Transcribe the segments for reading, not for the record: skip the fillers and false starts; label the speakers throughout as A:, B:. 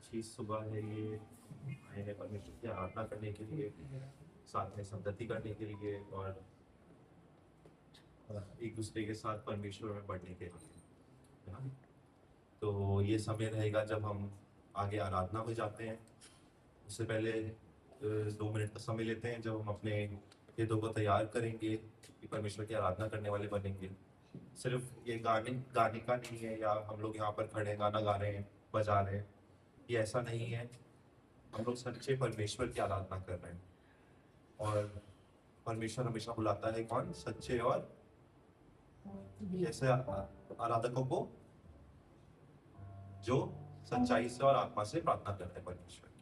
A: अच्छी सुबह है ये। आए हैं परमेश्वर की आराधना करने के लिए, साथ में संगति करने के लिए और एक दूसरे के साथ परमेश्वर में बढ़ने के लिए, है ना? तो ये समय रहेगा जब हम आगे आराधना में जाते हैं। उससे पहले 2 मिनट का समय लेते हैं जब हम अपने हृदयों को तैयार करेंगे कि परमेश्वर की आराधना करने वाले बनेंगे। सिर्फ ये गाने गाने का नहीं है या हम लोग यहाँ पर खड़े गाना गा रहे हैं, बजा रहे हैं, ये ऐसा नहीं है। हम लोग सच्चे परमेश्वर की आराधना कर रहे हैं और परमेश्वर हमेशा बुलाता है कौन? सच्चे और कैसे आराधकों को, जो सच्चाई से और आत्मा से प्रार्थना करते हैं परमेश्वर की।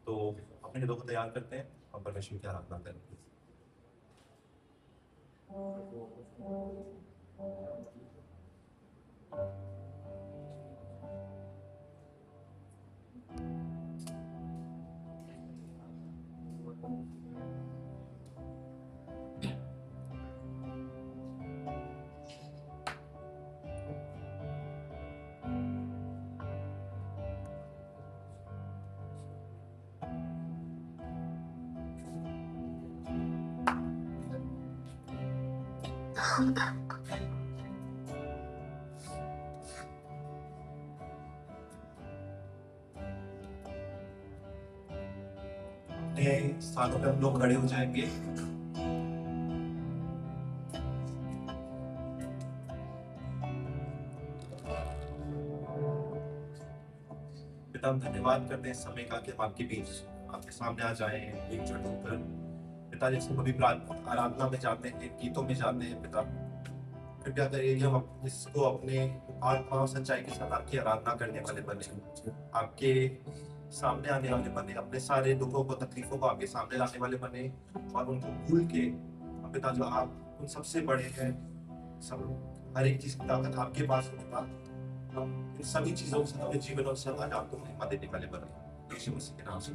A: तो अपने हृदय को तैयार करते हैं और परमेश्वर की आराधना करेंगे। अपने स्थानों पे हम लोग खड़े हो जाएंगे। पिता, हम धन्यवाद करते हैं इस समय का कि हम आपके बीच, आपके सामने आ जाए एकजुट होकर। पिता, जैसे हम अभी आराधना में जाते हैं, गीतों में जाते हैं, पिता कृपया करिए कि हम इसको अपने आत्मा और सच्चाई के साथ आपकी आराधना करने वाले बने, आपके सामने आने वाले बने, अपने सारे दुखों को, तकलीफों को आपके सामने लाने वाले बने और उनको भूल के पिता, जो आप उन सबसे बड़े हैं, सब हर एक चीज की ताकत आपके पास है पिता, हम इन सभी चीजों से अपने जीवन और समाज आपको महिमा देने वाले बने। यीशु मसीह के नाम से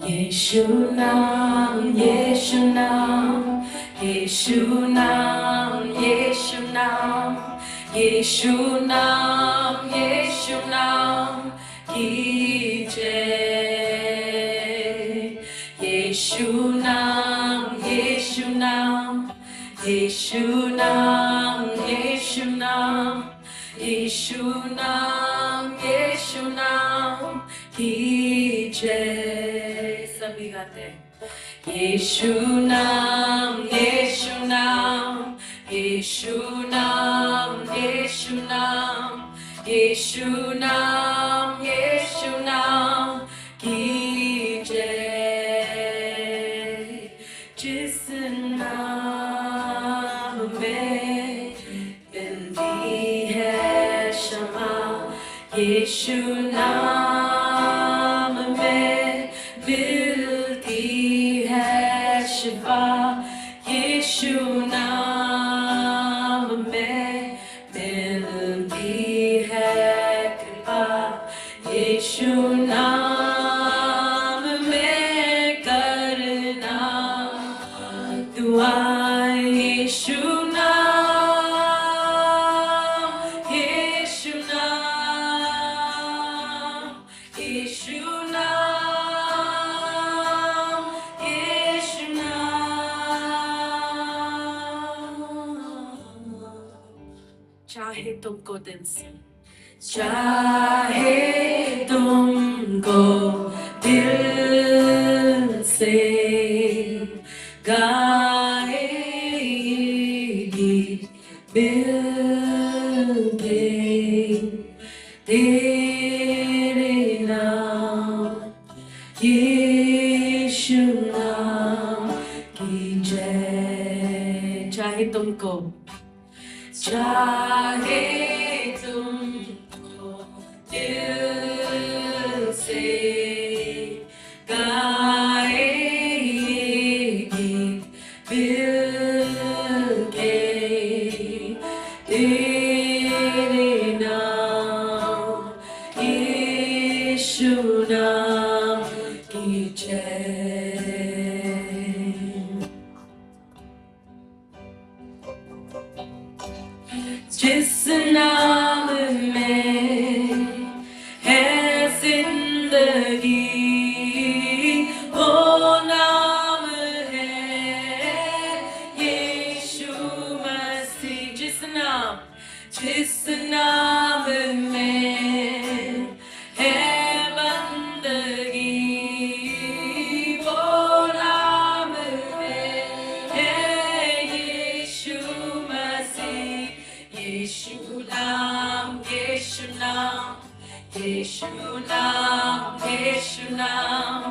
B: यीशु नाम, यीशु नाम, यीशु नाम, यीशु नाम, यीशु नाम, यीशु नाम की जय। यीशु नाम, यीशु नाम, यीशु नाम, यीशु नाम, यीशु नाम, यीशु नाम की जय। सभी गाते हैं। यीशु नाम, यीशु नाम, यीशु नाम, यीशु नाम, यीशु नाम, यीशु नाम की जय। जिस नाम में मिलती है क्षमा, यीशु नाम में मिलती है शिफा, यीशु नाम में मिलती है कृपा, यीशु नाम में करना दुआ, यीशु चाहे तुमको दिल से, चाहे तुमको दिल से गाएगी मिलके तेरे नाम, यीशु नाम की जय। चाहे तुमको, चाहे तुमको दिल से गाएगी मिलके तेरे नाम, यीशु नाम की जय। जिस नाम में है जिंदगी, वो नाम है यीशु मसीह। जिस नाम में है बंदगी, वो नाम है यीशु मसीह। यीशु नाम, यीशु नाम, यीशु नाम, यीशु नाम,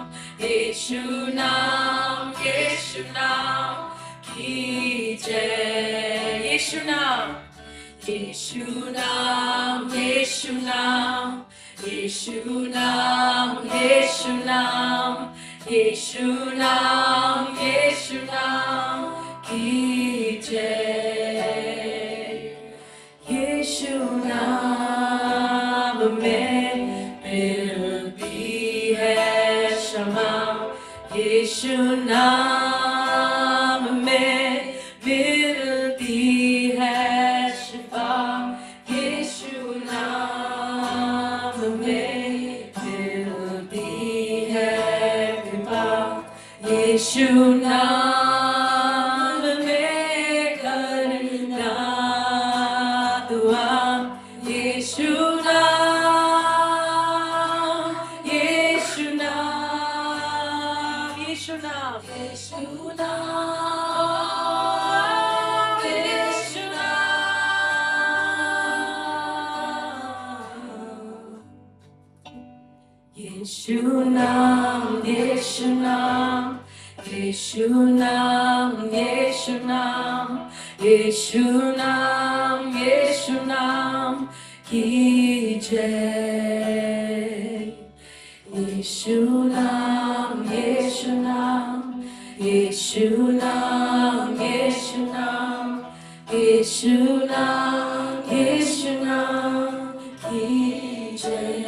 B: यीशु नाम, यीशु नाम की जय। यीशु नाम, यीशु नाम, यीशु नाम, यीशु नाम, यीशु नाम, यीशु नाम, यीशु नाम की जय। यीशु नाम में मिलती है क्षमा। यीशु नाम में मिलती है शिफा। यीशु नाम में मिलती है कृपा। यीशु नाम में करना दुआ। यीशु नाम, यीशु नाम, यीशु नाम, यीशु नाम, यीशु नाम। यीशु नाम, यीशु नाम, यीशु नाम, यीशु नाम, यीशु नाम, यीशु नाम की जय। यीशु नाम, यीशु नाम, यीशु नाम, यीशु नाम, यीशु नाम, यीशु नाम की जय।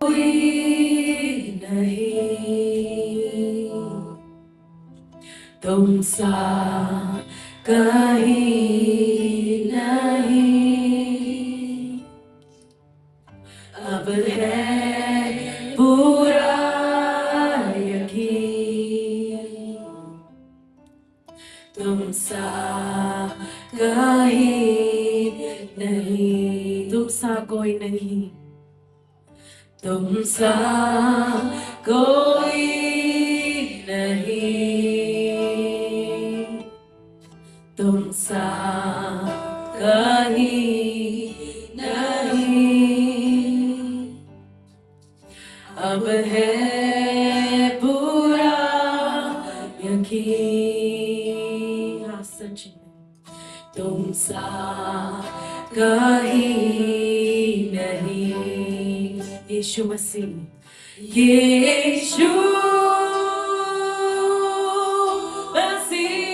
B: कोई नहीं तुम सा कहीं नहीं। अब है पूरा यकीन तुम सा कहीं नहीं। तुम सा कोई नहीं, तुम सा कोई नहीं। तुम सा कहीं नहीं। अब है पूरा यकीन। हाँ सच में तुम सा कहीं नहीं। यीशु मसीह, यीशु मसीह,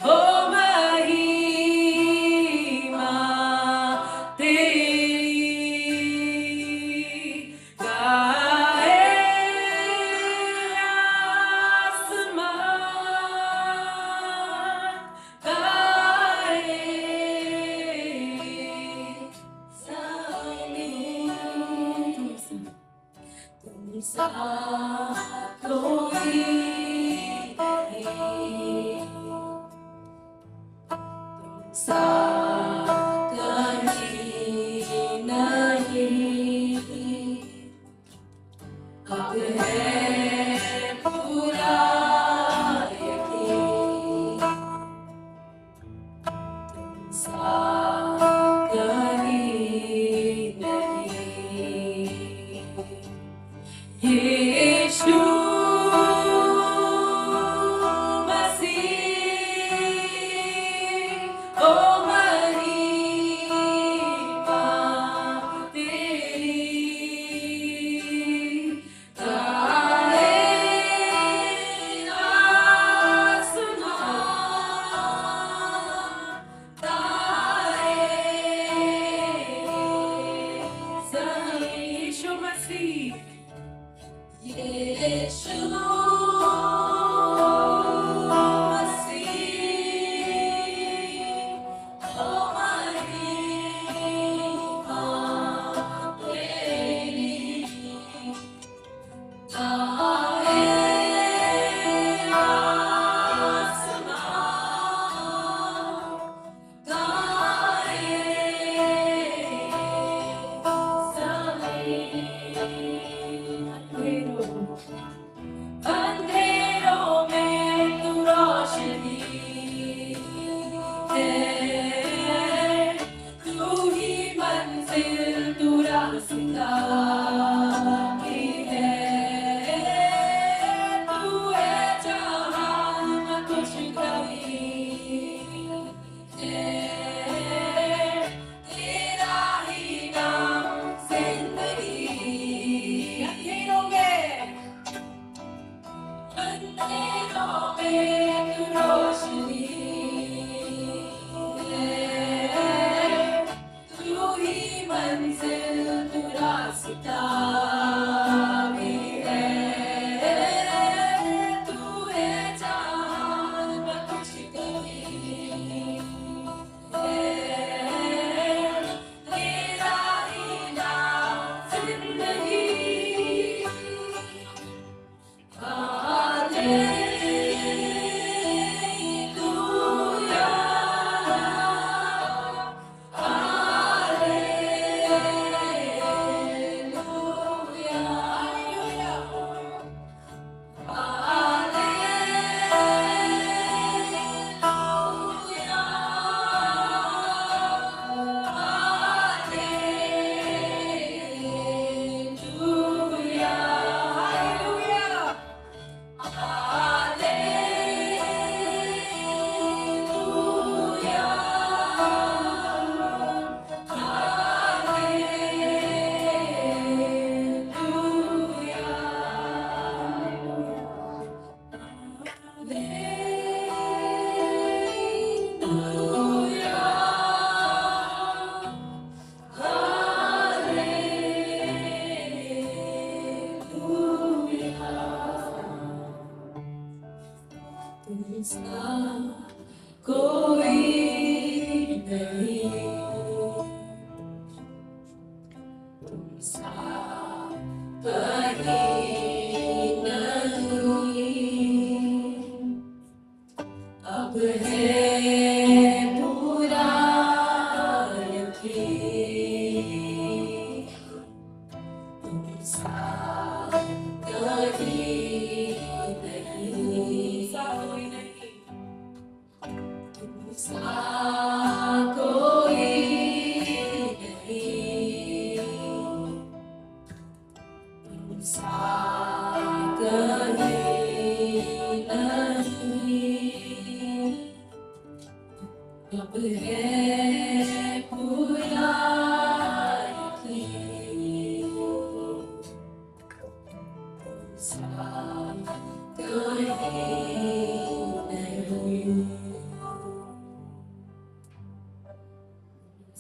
B: हो महिमा तेरी गाए आसमान, गाए तुम सा कोई नहीं। तुम सा कहीं नहीं। अब है पूरा यकीन तुम सा कहीं नहीं। यीशु मसीह, ओ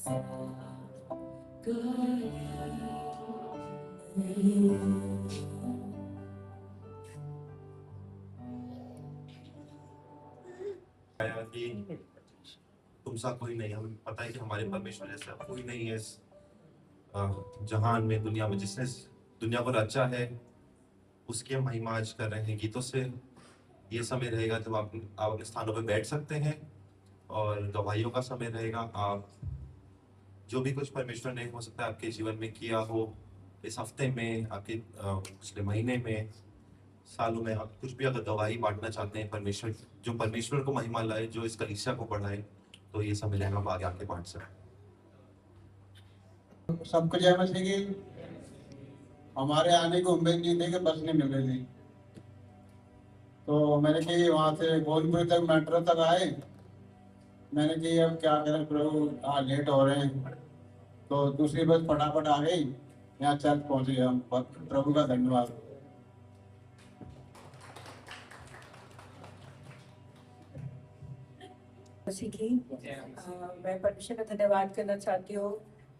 A: आया कि तुम सा कोई नहीं, हमें पता है कि हमारे परमेश्वर जैसा कोई नहीं है इस जहान में, दुनिया में। जिसने इस दुनिया को रचा है उसकी हम महिमा आज कर रहे हैं गीतों से। ये समय रहेगा जब आप अपने स्थानों पर बैठ सकते हैं, और गवाहियों का समय रहेगा। आप जो भी कुछ परमेश्वर ने हो सकता है आपके जीवन में किया हो इस हफ्ते में, आपके पिछले महीने में, सालों में, आप कुछ भी अगर गवाही बांटना चाहते हैं परमेश्वर, जो परमेश्वर को महिमा लाए, जो इस कलीसिया को बढ़ाए, तो ये समय रहेगा, आप आगे आके बांट सकते।
C: सबको जय मसीह की। हमारे आने की उम्मीद नहीं थी कि बस नहीं मिल रही थी, तो मैंने कि वहाँ से गोलपुर तक मेट्रो तक आए। मैंने कि अब क्या करें प्रभु, लेट हो रहे हैं, तो दूसरी बस फटाफट आ गई, यहाँ चर्च पहुँच गए हम। प्रभु का धन्यवाद।
B: मसीह की मैं परमेश्वर का धन्यवाद करना चाहती हूँ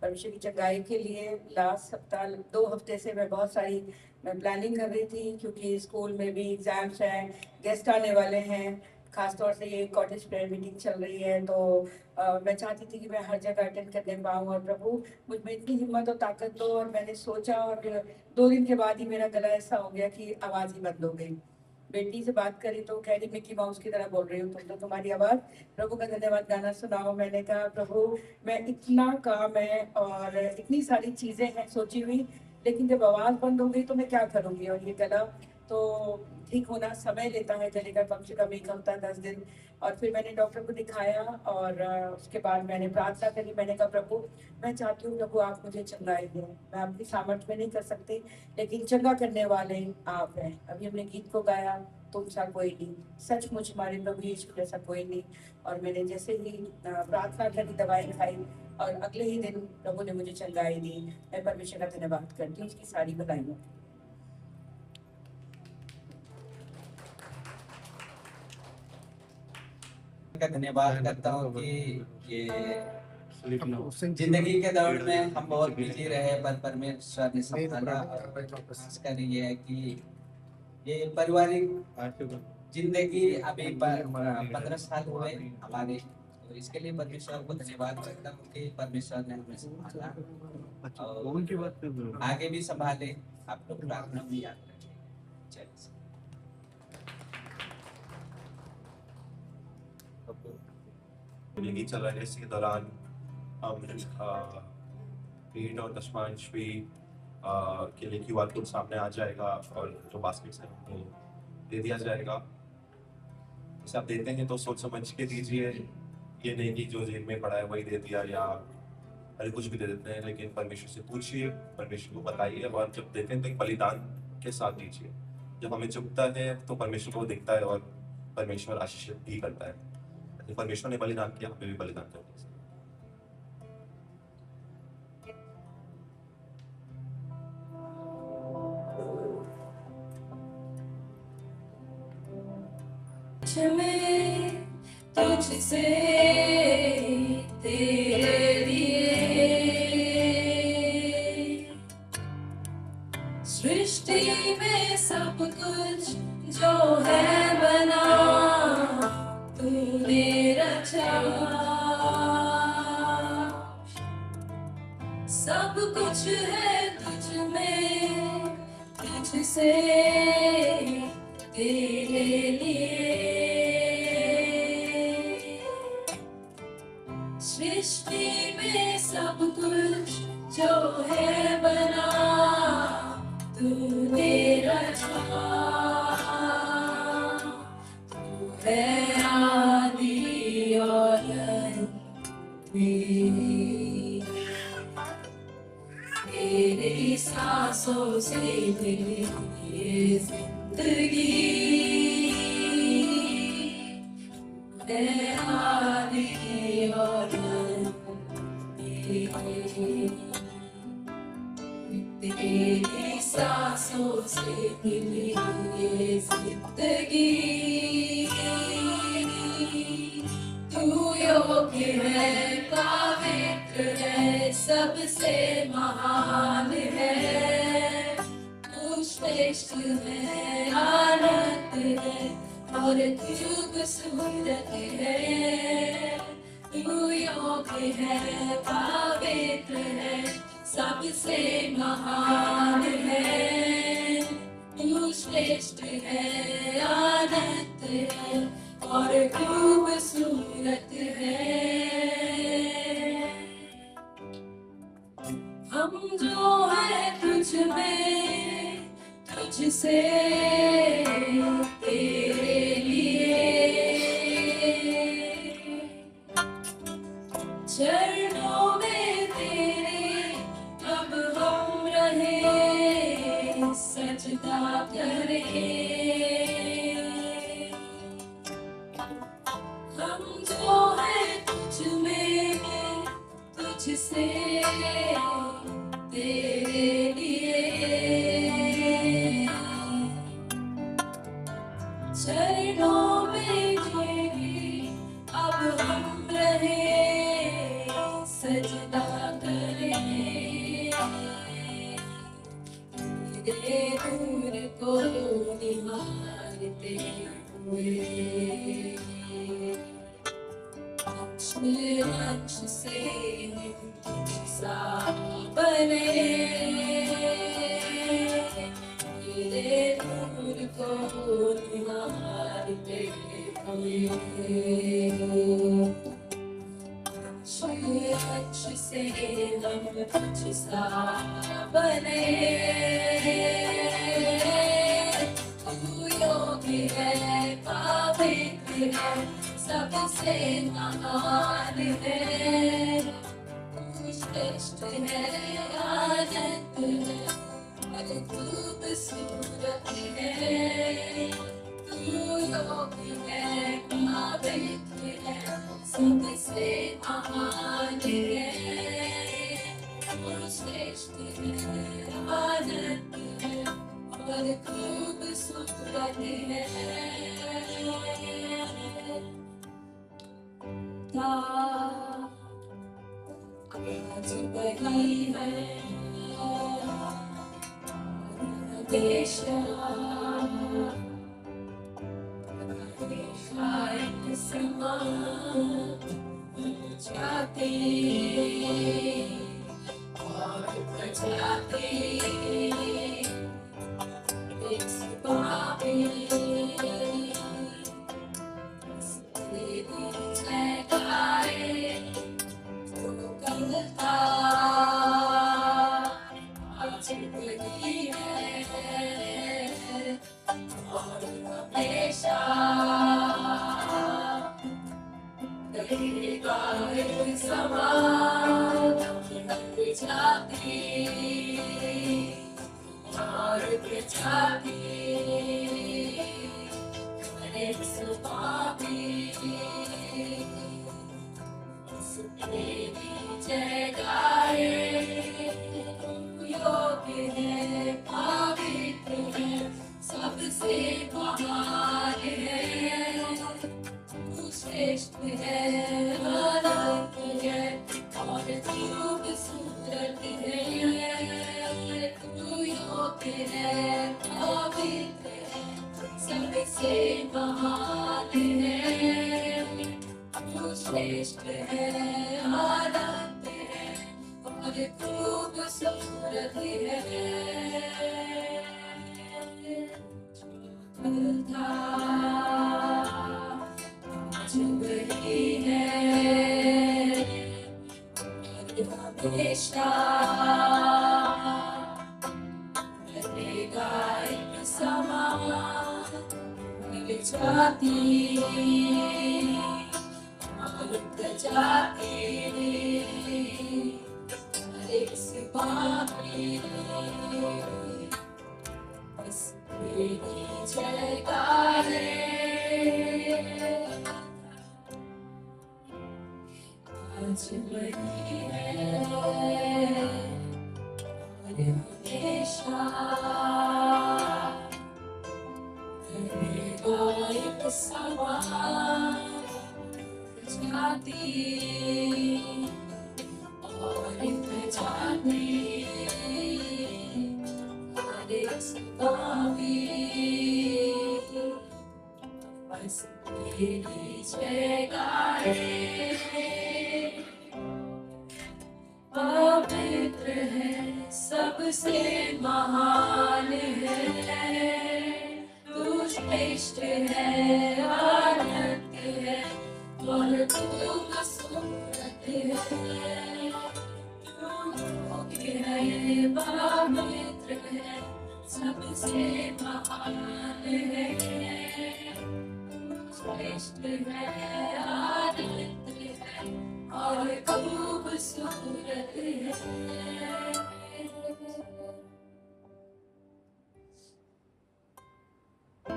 B: परमेश्वर की चंगाई के लिए। लास्ट सप्ताह 2 हफ्ते से मैं बहुत सारी प्लानिंग कर रही थी, क्योंकि स्कूल में भी एग्जाम्स हैं, गेस्ट आने वाले हैं, खासतौर से ये कॉटेज प्रेयर मीटिंग चल रही है। तो मैं चाहती थी कि मैं हर जगह अटेंड करने पाऊँ, और प्रभु मुझ में इतनी हिम्मत और ताकत दो। और मैंने सोचा, और 2 दिन के बाद ही मेरा गला ऐसा हो गया कि आवाज़ ही बंद हो गई। बेटी से बात करी तो कह रही मिक्की माउस की तरह बोल रही हूँ तुम, तो तुम्हारी आवाज़, प्रभु का धन्यवाद गाना सुनाओ। मैंने कहा प्रभु मैं इतना काम है और इतनी सारी चीज़ें हैं सोची हुई, लेकिन जब आवाज़ बंद हो गई तो मैं क्या करूँगी। और ये गला तो ठीक होना समय लेता है, गले का कम से कम 1 हफ्ता 10 दिन। और फिर मैंने डॉक्टर को दिखाया, और उसके बाद मैंने प्रार्थना करी। मैंने कहा प्रभु मैं चाहती हूँ प्रभु आप मुझे चंगाई दें, मैं अपनी सामर्थ्य में नहीं कर सकती, लेकिन चंगा करने वाले आप हैं। अभी हमने गीत को गाया, तुम सा कोई नहीं, सचमुच हमारे प्रभु यीशु जैसा कोई नहीं। और मैंने जैसे ही प्रार्थना करी, दवाई खाई, और अगले ही दिन प्रभु ने मुझे चंगाई दी। मैं परमेश्वर का धन्यवाद करती हूँ उसकी सारी बधाइयों।
D: का धन्यवाद करता हूँ कि ये जिंदगी के दौर में हम बहुत बिजी रहे, पर परमेश्वर ने संभाला। इसका ये है कि ये पारिवारिक जिंदगी अभी 15 साल हुए हमारे, तो इसके लिए परमेश्वर को धन्यवाद करता हूँ कि परमेश्वर ने हमें संभाला और आगे भी संभाले। आप लोग प्रार्थना में याद रखें। जय मसीह।
A: ये गीत चल रहा है, इसी के दौरान हम पेड और दशमांश भी के लिए QR कोड सामने आ जाएगा, और जो बास्केट्स है वो दे दिया जाएगा। जैसे आप देते हैं तो सोच समझ के दीजिए, ये नहीं कि जो जेब में पड़ा है वही दे दिया, या अरे कुछ भी दे देते हैं। लेकिन परमेश्वर से पूछिए, परमेश्वर को बताइए, और जब देते हैं तो एक बलिदान के साथ दीजिए। जब हमें चुभता है तो परमेश्वर को दिखता है, और परमेश्वर आशीषित भी करता है। परमेश्वर ने बलिदान किया, हमें भी बलिदान करना चाहिए।
B: तुझसे तेरे लिए सृष्टि में सब कुछ जो है बना, तूने रचा। सब कुछ है तुझ में, तुझसे तेरे लिए सृष्टि में सब कुछ जो है बना, तूने रचा। तू है आदि और अंत, तेरी सांसों से मिली ये जिंदगी। है आदि और तेरी सांसों से मिली ये जिंदगी। तू योग्य है, पवित्र है,
E: सबसे महान है, तू श्रेष्ठ है, आनंद है और तू सूरत है, तू योग्य है, पवित्र है, सबसे महान है, तू श्रेष्ठ है, आनंद है और खूबसूरत है। हम जो है तुझ में, तुझसे, तेरे लिए, चरणों में तेरे अब हम रहे, सजदा करें। हम जो है तुझ में, तुझसे, तेरे लिए, चरणों में तेरे अब हम रहे, सजदा करें। तेरे नूर को निहारते हुए अंश से सा बने, तेरे नूर को निहारते हुए अंश से हम तुझ सा बने, तू योग्य है, पवित्र है, सबसे महान है, तू श्रेष्ठ है, आनंद है और खूबसूरत है, तू योग्य है, पवित्र है, सबसे महान है, तू श्रेष्ठ है, आनंद है और खूबसूरत है। आज वही है हमेशा, एक समान जाते और बचाते, एक सिपाही आज वही है और हमेशा रहेगा एक समान जाती और जाती, एक सुपापी तेरी जय गाए, योग्य है, पवित्र है, सबसे महान है, तू श्रेष्ठ है, आनंद है और खूबसूरत है, तू योग्य है, पवित्र है, सबसे महान है, तू श्रेष्ठ है, आनंद है और खूबसूरत है। था आज वही है और हमेशा रहेगा एक समान जाती और प्रजाति, एक सिपाही बस तेरी जय गाए, आज वही है और हमेशा रहेगा एक समान जाती और प्रजाति। हरे स्वामी बस तेरी जय गाए। पवित्र है सबसे महान है, तू श्रेष्ठ है आनंद है और तू सूरत है, योग्य है पवित्र है सबसे महान है, श्रेष्ठ है आनंद है और खूबसूरत है।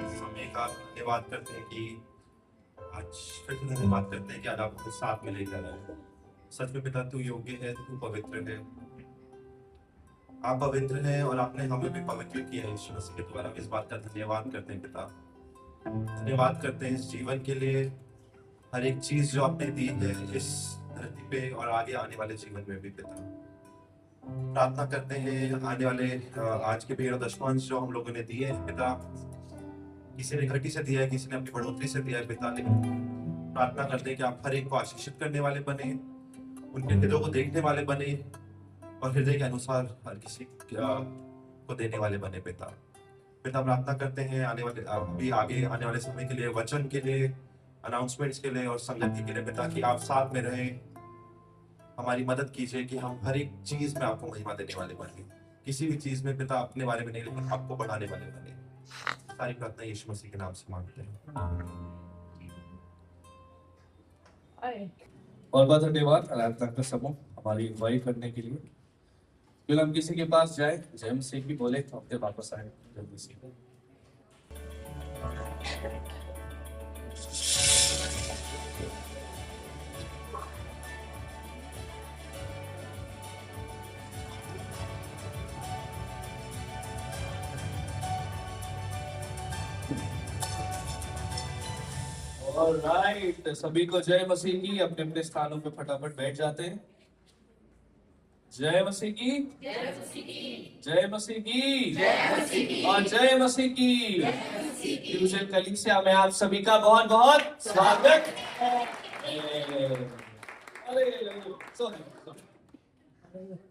A: समय का धन्यवाद करते हैं कि आज फिर से धन्यवाद करते हैं कि आज आपको साथ में लेकर आए। सच में पिता तू योग्य है, तू पवित्र है, आप पवित्र हैं और आपने हमें भी पवित्र किया है यीशु मसीह के द्वारा। इस बात का धन्यवाद करते हैं पिता, धन्यवाद करते हैं इस जीवन के लिए, हर एक चीज जो आपने दी है इस धरती पे और आगे आने वाले जीवन में भी पिता। प्रार्थना करते हैं आने वाले आज के भी दशमांश जो हम लोगों ने दिए हैं पिता, किसी ने घटी से दिया है, किसी ने अपनी बढ़ोतरी से दिया है पिता, लेकिन प्रार्थना करते हैं कि आप हर एक को आशीषित करने वाले बने, उनके हृदय को देखने वाले बने और हृदय के अनुसार हर किसी को देने वाले बने पिता। पिता प्रार्थना करते हैं आने वाले अभी आगे आने वाले समय के लिए, वचन के लिए, अनाउंसमेंट्स के लिए और संगति के लिए पिता, कि आप साथ में रहें, हमारी मदद कीजिए कि हम हर एक चीज में आपको महिमा देने वाले बने, किसी भी चीज में पिता अपने बारे में नहीं लेकिन आपको बढ़ाने वाले बने। सारी प्रार्थना यीशु मसीह के नाम से मांगते हैं।
F: बहुत बहुत धन्यवाद आराधना का समूह हमारी अगुवाई करने के लिए। फिर हम किसी के पास जाए, जय मसीह की बोले तो अपने वापस आए जल्दी से। ऑलराइट, सभी को जय मसीह की। अपने अपने स्थानों पे फटाफट बैठ जाते हैं। जय मसीह की, जय मसीह की, जय मसीह की, जय मसीह की और जय मसीह की। फ्यूजन कलीसिया में आप सभी का बहुत बहुत स्वागत।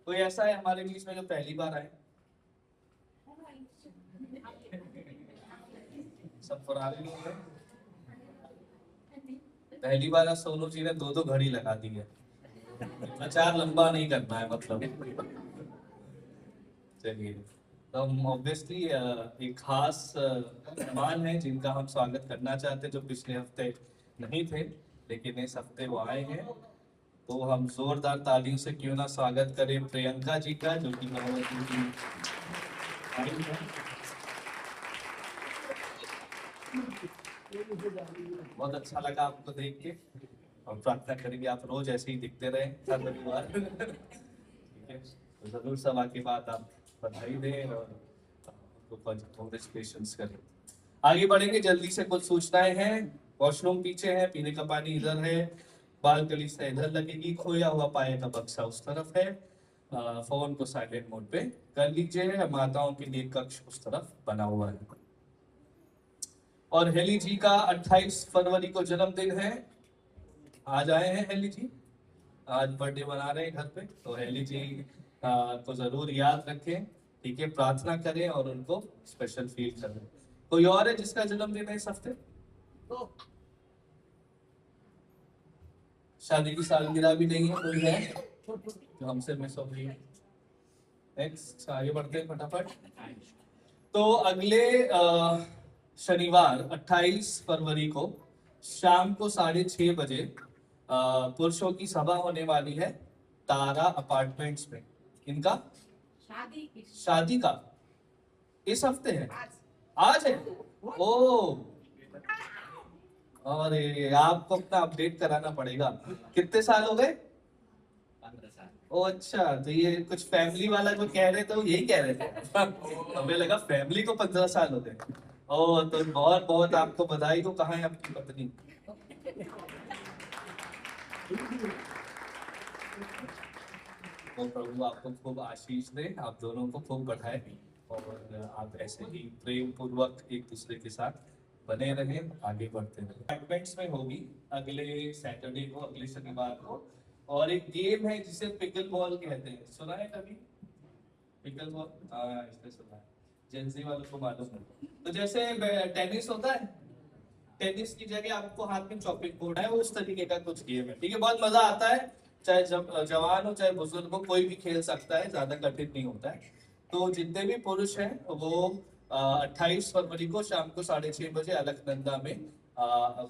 F: कोई ऐसा है हमारे बीच में जो पहली बार आए? सब पुराने लोग हैं। पहली बार सोनू जी ने दो घड़ी लगा दी है, अचार लंबा नहीं करना है मतलब। चलिए, तो हम ऑब्वियसली एक खास मेहमान हैं जिनका हम स्वागत करना चाहते हैं, जो पिछले हफ्ते नहीं थे लेकिन इस हफ्ते वो आए हैं। तो हम जोरदार तालियों से क्यों ना स्वागत करें प्रियंका जी का, जो कि भगवती की आई है। बहुत अच्छा लगा आपको देख के। हम प्रार्थना करेंगे आप रोज ऐसे ही दिखते रहे हर रविवार। ठीक है, तो जरूर सभा के बाद आप बधाई दें और कांग्रेचुलेशंस करें। आगे बढ़ेंगे, जल्दी से कुछ सूचनाएं हैं। वॉशरूम पीछे है, पीने का पानी इधर है, बालकनी से इधर लगेगी, खोया हुआ पाए का बक्सा उस तरफ है। फोन को साइलेंट मोड पे कर लीजिए। माताओं के लिए कक्ष उस तरफ बना हुआ है। और हेली जी का 28 फरवरी को जन्मदिन है। आज आए हैं हेली जी, आज बर्थडे मना रहे हैं घर पे। तो हेली जी को जरूर याद रखें, ठीक है, प्रार्थना करें और उनको स्पेशल फील करें। कोई और है जिसका जन्मदिन है इस हफ्ते? शादी की सालगिरह भी नहीं है, कोई है जो हमसे मिस हो गई है? नेक्स्ट, आगे बढ़ते हैं फटाफट। तो अगले शनिवार 28 फरवरी को शाम को 6:30 बजे पुरुषों की सभा होने वाली है तारा अपार्टमेंट्स में। इनका शादी का इस हफ्ते है, आज है। ओ, अरे आपको अपना अपडेट कराना पड़ेगा। कितने साल हो गए?
D: 15 साल।
F: ओ अच्छा, तो ये कुछ फैमिली वाला जो कह रहे थे वो यही कह रहे थे। हमें लगा फैमिली को 15 साल हो गए। ओ, तो बहुत बहुत आपको बधाई हो। कहाँ है आपकी पत्नी? तो प्रभु आपको खूब आशीष दे, आप दोनों को खूब बढ़ाए और आप ऐसे ही प्रेम पूर्वक एक दूसरे के साथ बने रहे, आगे बढ़ते रहे। अपार्टमेंट्स में होगी अगले सैटरडे को, अगले शनिवार को। और एक गेम है जिसे पिकल बॉल कहते हैं, सुना है कभी पिकल बॉल? हाँ, इसने सुना है, जेंजी वालों को मालूम है। तो जैसे टेनिस होता है, टेनिस की जगह आपको हाथ में चॉपिंग बोर्ड है, वो उस तरीके का कुछ गेम है, ठीक है। बहुत मजा आता है, चाहे जवान हो चाहे बुजुर्ग हो, कोई भी खेल सकता है, ज्यादा कठिन नहीं होता है। तो जितने भी पुरुष हैं वो 28 फरवरी को शाम को 6:30 बजे अलकनंदा में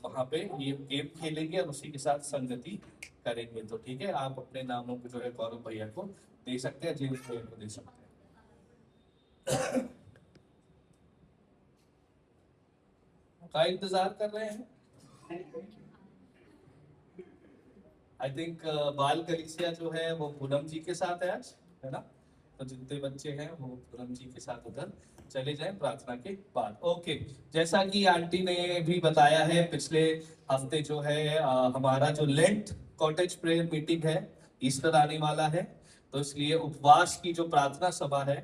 F: वहां पे ये गेम खेलेंगे और उसी के साथ संगति करेंगे। तो ठीक है, आप अपने नामों को जो है गौरव भैया को दे सकते हैं, जेम्स भैया को दे सकते हैं। का इंतजार कर रहे हैं? आई थिंक बाल कलीसिया जो है वो पूनम जी के साथ है आज, है ना? तो जितने बच्चे हैं वो पूनम जी के साथ उधर चले जाएं प्रार्थना के बाद। ओके, जैसा कि आंटी ने भी बताया है, पिछले हफ्ते जो है हमारा जो लेंट कॉटेज प्रेयर मीटिंग है, ईस्टर आने वाला है, तो इसलिए उपवास की जो प्रार्थना सभा है,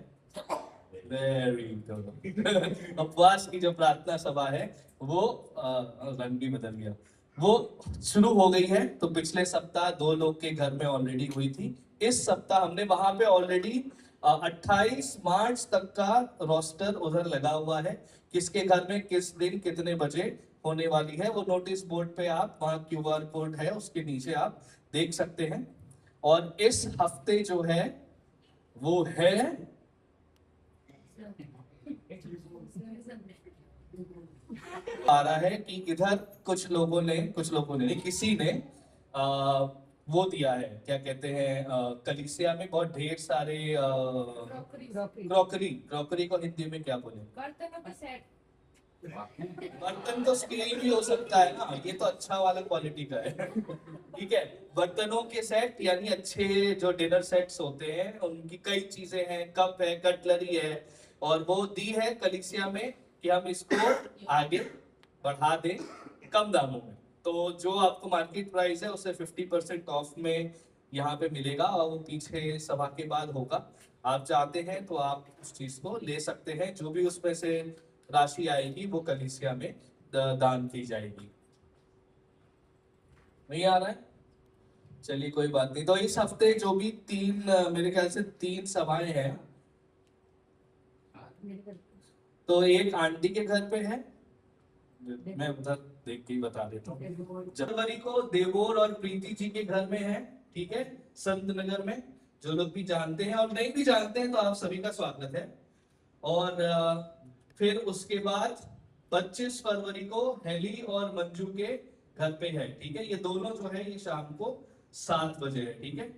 F: वेरी गुड उपवास की जो प्रार्थना सभा है वो रंग भी बदल गया, वो शुरू हो गई है। तो पिछले सप्ताह 2 लोग के घर में ऑलरेडी हुई थी, इस सप्ताह हमने वहां पे ऑलरेडी 28 मार्च तक का रोस्टर उधर लगा हुआ है, किसके घर में किस दिन कितने बजे होने वाली है, वो नोटिस बोर्ड पे आप, वहां QR कोड है उसके नीचे आप देख सकते हैं। और इस हफ्ते जो है वो है आ रहा है कि इधर कुछ लोगों ने नहीं, किसी ने वो दिया है, क्या कहते हैं, कलीसिया में बहुत ढेर सारे क्रॉकरी को हिंदी में क्या बोले? बर्तन तो स्टील भी हो सकता है ना, ये तो अच्छा वाला क्वालिटी का है ठीक है। बर्तनों के सेट, यानी अच्छे जो डिनर सेट्स होते हैं उनकी कई चीजें हैं, कप है, कटलरी है, और वो दी है कलीसिया में कि हम इसको आगे बढ़ा दें कम दामों में। तो जो आपको मार्केट प्राइस है उससे 50% ऑफ में यहाँ पे मिलेगा, और वो पीछे सभा के बाद होगा। आप चाहते हैं तो आप उस चीज को ले सकते हैं, जो भी उसमें से राशि आएगी वो कलीसिया में दान की जाएगी। नहीं आ रहा है? चलिए कोई बात नहीं। तो इस हफ्ते जो भी मेरे ख्याल से 3 सभाएं हैं, तो एक आंटी के घर पे है, मैं उधर देख के ही बता देता हूँ। जनवरी को देवोर और प्रीति जी के घर में है, ठीक है, संत नगर में। जो लोग भी जानते हैं और नहीं भी जानते हैं तो आप सभी का स्वागत है। और फिर उसके बाद 25 फरवरी को हेली और मंजू के घर पे है, ठीक है। ये दोनों जो है ये शाम को 7 बजे है, ठीक है।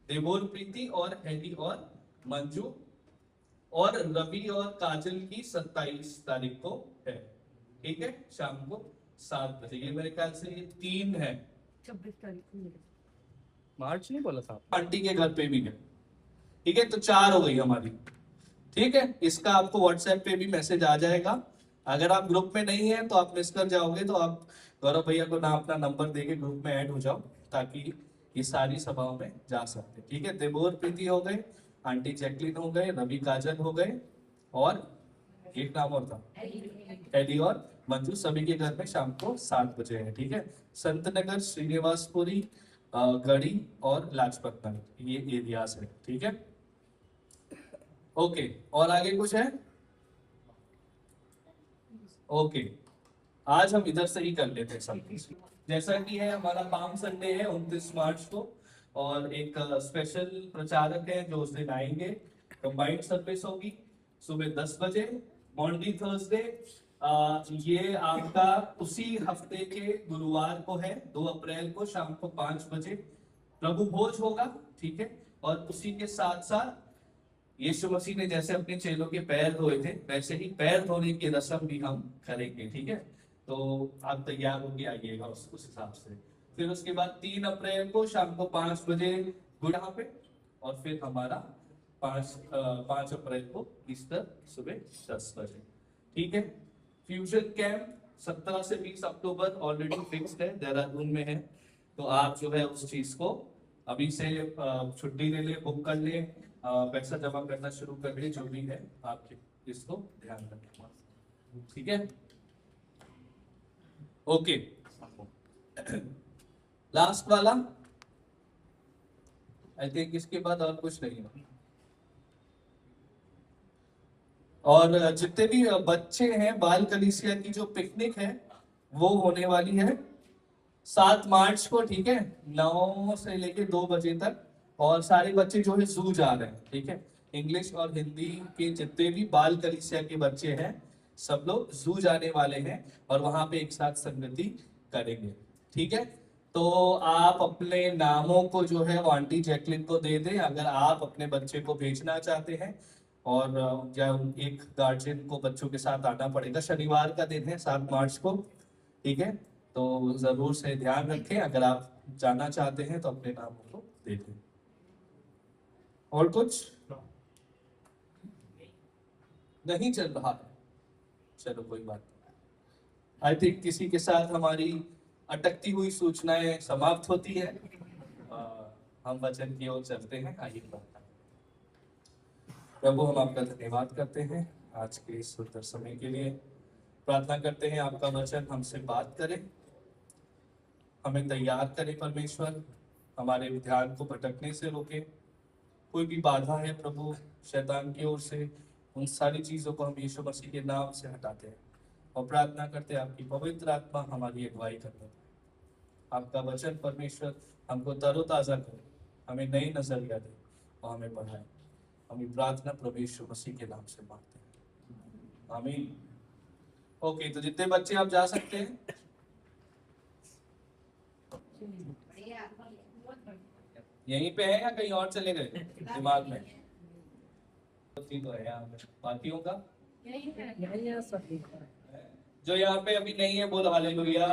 F: देवोर प्रीति और हेली और मंजू। और रवि और काजल की 27 तारीख को है, ठीक है, शाम को 7 बजे। ये मेरे ख्याल से ये 3 है,
G: 26 तारीख
F: मार्च नहीं बोला था। आंटी के घर पे भी है, ठीक है। तो 4 हो गई हमारी, ठीक है। इसका आपको व्हाट्सएप पे भी मैसेज आ जाएगा। अगर आप ग्रुप में नहीं है तो आप मिस कर जाओगे, तो आप गौरव भैया को ना अपना नंबर देके ग्रुप में ऐड हो जाओ, ताकि ये सारी सभाओं में जा सकते, ठीक है। देवोर प्रीति हो गए, आंटी जैकलिन हो गए, रवि काजल हो गए, और एक नाम और था, एडी और मंजू। सभी के घर में शाम को 7 बजे है, ठीक है। संत नगर, श्रीनिवासपुरी, गढ़ी और लाजपत नगर, ये एरियाज है, ठीक है। ओके, और आगे कुछ है? ओके, आज हम इधर से ही कर लेते हैं सब कुछ। जैसा कि है हमारा पाम संडे है 29 मार्च को, और एक स्पेशल प्रचारक है जो उस दिन आएंगे। कंबाइंड सर्विस होगी सुबह 10 बजे। मॉन्डी थर्सडे ये आपका उसी हफ्ते के गुरुवार को है, 2 अप्रैल को शाम को 5 बजे प्रभु भोज होगा, ठीक है। और उसी के साथ साथ यीशु मसीह ने जैसे अपने चेलों के पैर धोए थे, वैसे ही पैर धोने की रस्म भी हम करेंगे, ठीक है। तो आप तैयार होके आइएगा उस हिसाब से। फिर उसके बाद 3 अप्रैल को शाम को 5 बजे यहाँ पे, और फिर हमारा 5 अप्रैल को ईस्टर सुबह 10 बजे, ठीक है। फ्यूजन कैंप 17 से 20 अक्टूबर ऑलरेडी फिक्स्ड है, देहरादून में है। तो आप जो है उस चीज को अभी से छुट्टी ले ले, बुक कर ले, पैसा जमा करना शुरू कर ले, जो भी है आपके इसको ध्यान रखना, ठीक है? ओके, लास्ट वाला आई थिंक, इसके बाद और कुछ नहीं है। और जितने भी बच्चे हैं, बाल कलीसिया की जो पिकनिक है वो होने वाली है 7 मार्च को, ठीक है, 9 से लेके 2 बजे तक। और सारे बच्चे जो है जू जा रहे हैं, ठीक है, इंग्लिश और हिंदी के जितने भी बाल कलीसिया के बच्चे हैं सब लोग जू जाने वाले हैं और वहां पे एक साथ संगति करेंगे, ठीक है? तो आप अपने नामों को जो है वो आंटी जैकलिन को दे दें अगर आप अपने बच्चे को भेजना चाहते हैं। और या एक गार्जियन को बच्चों के साथ आना पड़ेगा। शनिवार का दिन है 7 मार्च को, ठीक है? तो जरूर से ध्यान रखें, अगर आप जाना चाहते हैं तो अपने नामों को दे दें। और कुछ नहीं चल रहा है, चलो कोई बात नहीं। आई थिंक किसी के साथ हमारी अटकती हुई सूचनाएं समाप्त होती है। हम वचन की ओर चलते हैं। आइए प्रार्थना। प्रभु, हम आपका धन्यवाद करते हैं आज के इस सुंदर समय के लिए। प्रार्थना करते हैं आपका वचन हमसे बात करे, हमें तैयार करे परमेश्वर, हमारे ध्यान को भटकने से रोके। कोई भी बाधा है प्रभु शैतान की ओर से, उन सारी चीजों को हम यीशु मसीह के नाम से हटाते हैं और प्रार्थना करते हैं आपकी पवित्र आत्मा हमारी अगुवाई करने। आपका वचन परमेश्वर हमको तरोताजा करे, हमें नई नजरिया दे और हमें बढ़ाए। हमें प्रार्थना प्रभु यीशु मसीह के नाम से मांगते हैं, आमीन। ओके, तो जितने बच्चे आप जा सकते हैं। यहीं पे है या कहीं और चले गए दिमाग में? तो है यहाँ पे, बाकियों का जो यहाँ पे अभी नहीं है बोल हालेलुया।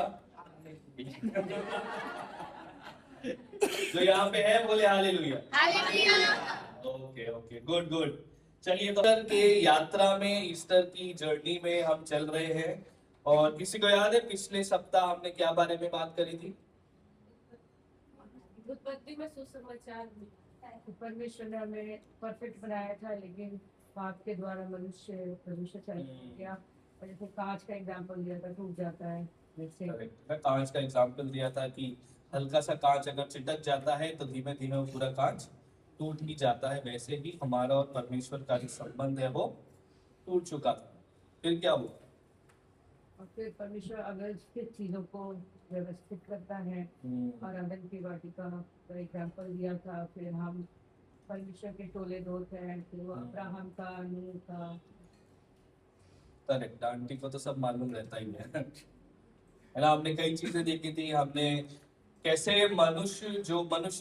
F: जो यहाँ पे है बोले hallelujah. Okay okay, good good. चलिए, तो ईस्टर के यात्रा में, ईस्टर की जर्नी में हम चल रहे हैं। और किसी को याद है पिछले सप्ताह हमने क्या बारे में बात करी थी?
G: उत्पत्ति में सुसमाचार परमेश्वर ने हमें परफेक्ट बनाया था, लेकिन पाप के द्वारा मनुष्य चल गया। और जैसे कांच का एग्जाम्पल दिया था, टूट जाता है, वैसे
F: कांच का एग्जाम्पल दिया था कि हल्का सा कांच अगर चिटक जाता है तो धीमे धीमे वो पूरा कांच टूट ही जाता है। वैसे ही हमारा और परमेश्वर का जो संबंध है वो टूट चुका था। फिर क्या हुआ?
G: और फिर परमेश्वर अव्यवस्थित चीजों को व्यवस्थित करता है। और आदम की वाटिका का एग्जाम्पल दिया था। फिर हम परमेश्वर के टोले दोस्त हैं, फिर वो अब्राहम का, नूह का।
F: करेक्ट, आंटी को तो सब मालूम रहता ही है ना। हमने कई चीजें देखी थी, हमने कैसे मनुष्य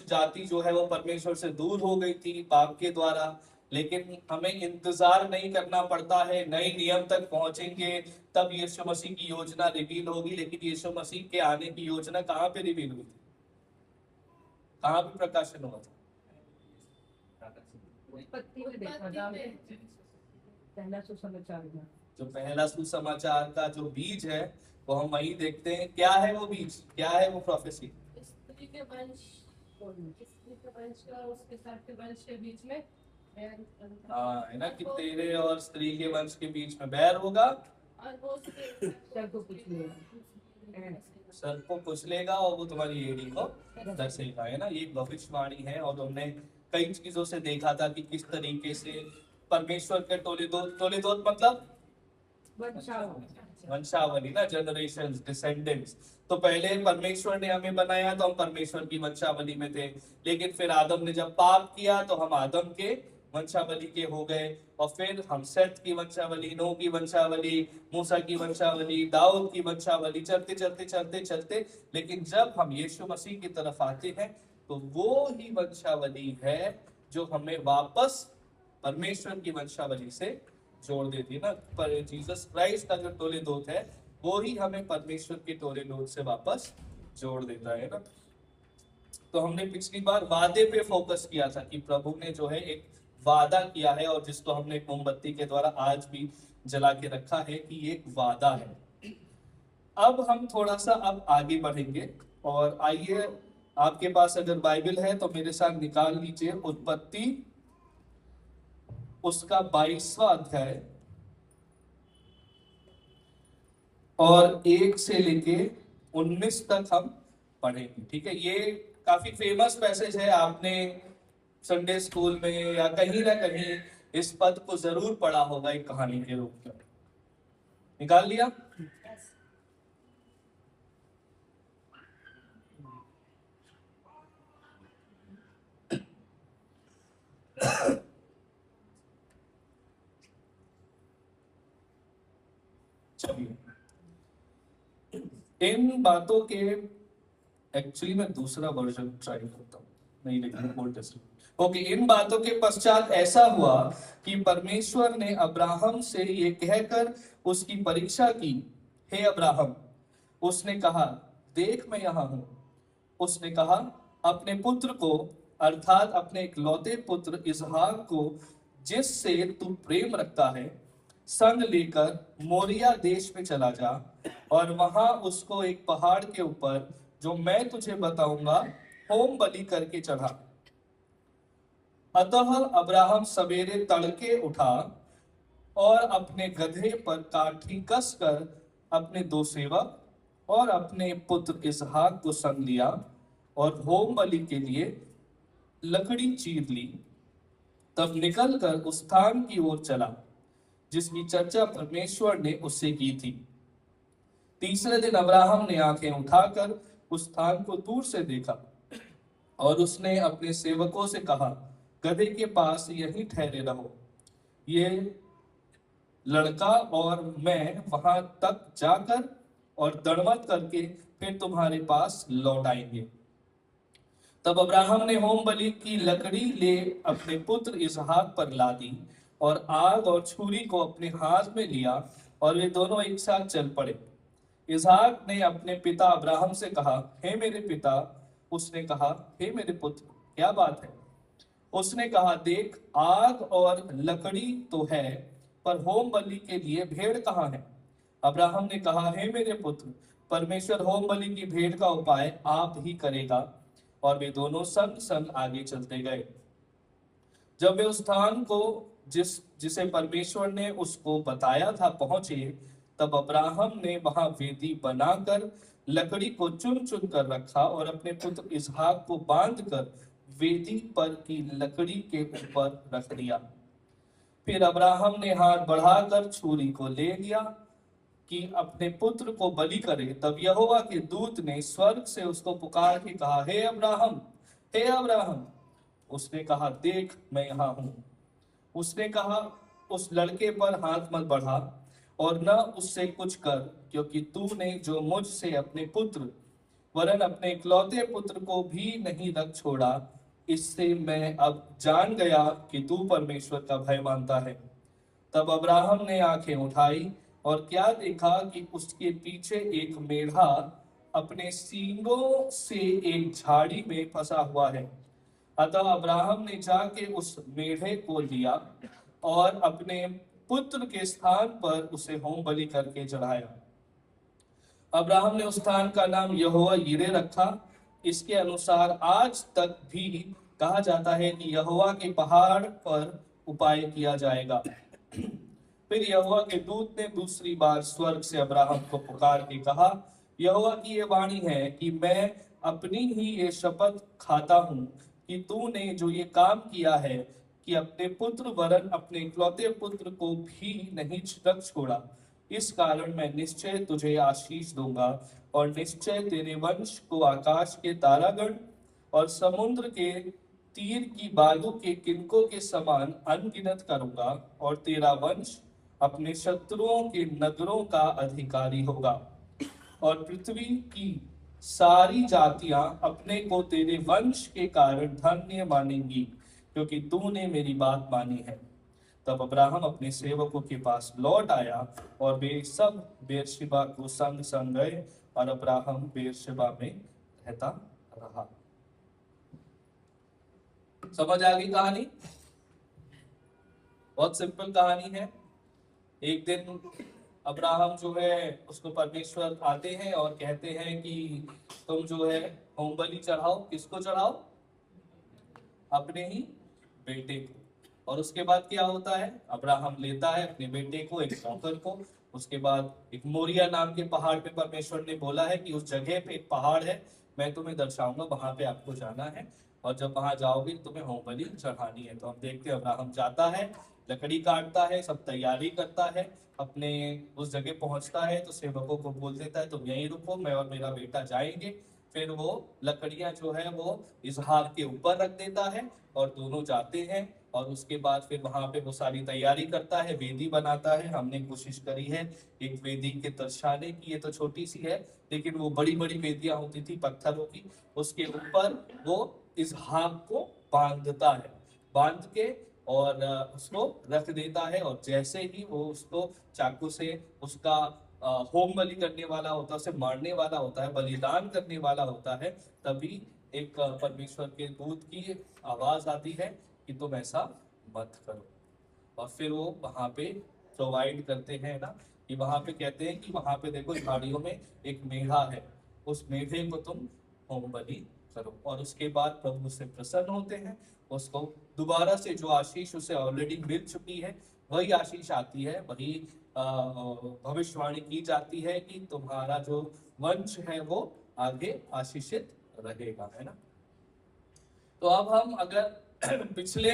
F: जाति जो है वो परमेश्वर से दूर हो गई थी पाप के द्वारा। लेकिन हमें इंतजार नहीं करना पड़ता है, नए नियम तक पहुंचेंगे तब यीशु मसीह की योजना रिवील होगी। लेकिन यीशु मसीह के आने की योजना कहाँ पे रिवील हुई थी? कहाँ पे प्रकाशन हुआ था?
G: उत्पत्ति में देखा था पहला सुसमाचार में।
F: जो पहला सुसमाचार का जो बीज है वो हम वही देखते हैं। क्या है वो बीज, क्या है वो प्रोफेसी?
G: स्त्री के वंश का उसके साथ के वंश के बीच में
F: हाँ, है ना, कि तेरे और स्त्री के वंश के बीच में बैर होगा
G: और वो सर
F: को कुचलेगा और वो तुम्हारी एड़ी को दसेगा, है ना। ये एक भविष्यवाणी है। और हमने कई चीजों से देखा था कि किस तरीके से परमेश्वर के टोले दोत मतलब वंशावली ना, जनरेशंस, डिसेंडेंट्स। तो पहले परमेश्वर ने हमें बनाया तो हम परमेश्वर की वंशावली में थे। लेकिन फिर आदम ने जब पाप किया तो हम आदम के वंशावली के हो गए। और फिर हम सेत की वंशावली, नूह की वंशावली, मूसा की वंशावली, दाऊद की वंशावली, चलते। लेकिन जब हम यीशु मसीह की तरफ आते हैं तो वो ही वंशावली है जो हमें वापस परमेश्वर की वंशावली से जोड़ देती है ना। पर जीसस क्राइस्ट का जो टोले दोत है वो ही हमें परमेश्वर के टोले दोत से वापस जोड़ देता है ना। तो हमने पिछली बार वादे पे फोकस किया था कि प्रभु ने जो है एक वादा किया है और जिसको हमने मोमबत्ती के द्वारा आज भी जला के रखा है कि एक वादा है। अब हम थोड़ा सा अब आगे बढ़ेंगे और आइए आपके पास अगर बाइबल है तो मेरे साथ निकाल लीजिए उत्पत्ति उसका 22वां अध्याय और 1 से लेके 19 तक हम पढ़ेंगे। ठीक है, ये काफी फेमस पैसेज है, आपने संडे स्कूल में या कहीं ना कहीं इस पद को जरूर पढ़ा होगा एक कहानी के रूप में। निकाल लिया? चलिए, इन बातों के एक्चुअली मैं दूसरा वर्जन ट्राई करता हूँ, नहीं लेकिन ओल्ड टेस्टामेंट। ओके, इन बातों के पश्चात ऐसा हुआ कि परमेश्वर ने अब्राहम से ये कहकर उसकी परीक्षा की, हे अब्राहम। उसने कहा, देख मैं यहाँ हूँ। उसने कहा, अपने पुत्र को अर्थात अपने इकलौते पुत्र इसहाक को जिससे तू प्रेम रखता है संग लेकर मोरिया देश में चला जा और वहां उसको एक पहाड़ के ऊपर जो मैं तुझे बताऊंगा होम बलि करके चढ़ा। अतः अब्राहम सवेरे तड़के उठा और अपने गधे पर काठी कसकर अपने 2 सेवक और अपने पुत्र इसहाक को संग लिया और होम बलि के लिए लकड़ी चीर ली। तब निकलकर उस स्थान की ओर चला जिसकी चर्चा परमेश्वर ने उससे की थी। तीसरे दिन अब्राहम ने आंखें उठाकर उस स्थान को दूर से देखा और उसने अपने सेवकों से कहा, गधे के पास यहीं ठहरे रहो, ये लड़का और मैं वहां तक जाकर और दंडवत करके फिर तुम्हारे पास लौट आएंगे। तब अब्राहम ने होम बलि की लकड़ी ले अपने पुत्र इसहाक पर ला दी और आग और छुरी को अपने हाथ में लिया और वे दोनों एक साथ चल पड़े। इसहाक ने अपने पिता अब्राहम से कहा, हे मेरे पिता। उसने कहा, हे मेरे पुत्र, क्या बात है? उसने कहा, देख, आग और लकड़ी तो है, पर होम बलि के लिए भेड़ कहाँ है? अब्राहम ने कहा, हे मेरे पुत्र, परमेश्वर होम बलि की भेड़ का उपाय आप ही करेगा। और वे दोनों संग संग आगे चलते गए। जब वे उस स्थान को जिसे परमेश्वर ने उसको बताया था पहुंचे, तब अब्राहम ने वहां वेदी बनाकर लकड़ी को चुन चुन कर रखा और अपने पुत्र इसहाक को बांधकर वेदी पर की लकड़ी के ऊपर रख दिया। फिर अब्राहम ने हाथ बढ़ाकर छुरी को ले लिया कि अपने पुत्र को बलि करे। तब यहोवा के दूत ने स्वर्ग से उसको पुकार के कहा, हे अब्राहम, हे अब्राहम। उसने कहा, देख मैं यहाँ हूँ। उसने कहा, उस लड़के पर हाथ मत बढ़ा और न उससे कुछ कर, क्योंकि तूने जो मुझसे अपने पुत्र वरन अपने इकलौते पुत्र को भी नहीं रख छोड़ा, इससे मैं अब जान गया कि तू परमेश्वर का भय मानता है। तब अब्राहम ने आंखें उठाई और क्या देखा कि उसके पीछे एक मेढ़ा अपने सींगों से एक झाड़ी में फंसा हुआ है। अतः अब्राहम ने जाके उस मेढ़े को लिया और अपने पुत्र के स्थान पर उसे होम बलि करके चढ़ाया। अब्राहम ने उस स्थान का नाम यहोवा यिरे रखा। इसके अनुसार आज तक भी कहा जाता है कि यहोवा के पहाड़ पर उपाय किया जाएगा। फिर यहोवा के दूत ने दूसरी बार स्वर्ग से अब्राहम को पुकार के कहा, यहोवा की ये वाणी है कि मैं अपनी ही ये शपथ खाता हूँ कि तूने जो ये काम किया है कि अपने पुत्र वरन अपने इकलौते पुत्र को भी नहीं रख छोड़ा, इस कारण मैं निश्चय तुझे आशीष दूंगा और निश्चय तेरे वंश को आकाश के तारागण और समुद्र के तीर की बालू के किनकों के समान अनगिनत करूंगा और तेरा वंश अपने शत्रुओं के नगरों का अधिकारी होगा और पृथ्वी की सारी जातियां अपने को तेरे वंश के कारण धन्य मानेंगी, क्योंकि तूने मेरी बात मानी है। तब अब्राहम अपने सेवकों के पास लौट आया और वे सब बेरशेबा को संग संग गए और अब्राहम बेरशेबा में रहता रहा। समझ आ गई कहानी? बहुत सिंपल कहानी है। एक दिन अब्राहम जो है उसको परमेश्वर आते हैं और कहते हैं कि तुम जो है होम बलि चढ़ाओ। किसको चढ़ाओ? अपने ही बेटे को। और उसके बाद क्या होता है? अब्राहम लेता है अपने बेटे को, एक नौकर को। उसके बाद एक मोरिया नाम के पहाड़ पे परमेश्वर ने बोला है कि उस जगह पे एक पहाड़ है, मैं तुम्हें दर्शाऊंगा, वहां पे आपको जाना है, और जब वहां जाओगे तुम्हें होम बलि चढ़ानी है। तो हम देखते हैं अब्राहम जाता है, लकड़ी काटता है, सब तैयारी करता है, अपने उस जगह पहुंचता है तो सेवकों को बोल देता है तुम यहीं रुको, मैं और मेरा बेटा जाएंगे। फिर वो लकड़ियां जो है वो इसहाक के ऊपर रख देता है और दोनों जाते हैं। और उसके बाद फिर वहां पे वो सारी तैयारी करता है, वेदी बनाता है। हमने कोशिश करी है एक वेदी के दर्शाने की, ये तो छोटी सी है, लेकिन वो बड़ी बड़ी वेदियां होती थी पत्थरों की, उसके ऊपर वो इसहाक को बांधता है, बांध के और उसको रख देता है। और जैसे ही वो उसको चाकू से उसका होम बलि करने वाला होता है, उसे मारने वाला होता है, बलिदान करने वाला होता है, तभी एक परमेश्वर के दूत की आवाज आती है कि तुम ऐसा मत करो। और फिर वो वहां पे प्रोवाइड करते हैं ना, कि वहां पे कहते हैं कि वहां पे देखो झाड़ियों में एक मेढ़ा है, उस मेढ़े को तुम होम बलि करो। और उसके बाद प्रभु से प्रसन्न होते हैं, उसको दोबारा से जो आशीष उसे ऑलरेडी मिल चुकी है वही आशीष आती है, वही भविष्यवाणी की जाती है कि तुम्हारा जो वंश है वो आगे आशीषित रहेगा, है ना। तो अब हम अगर पिछले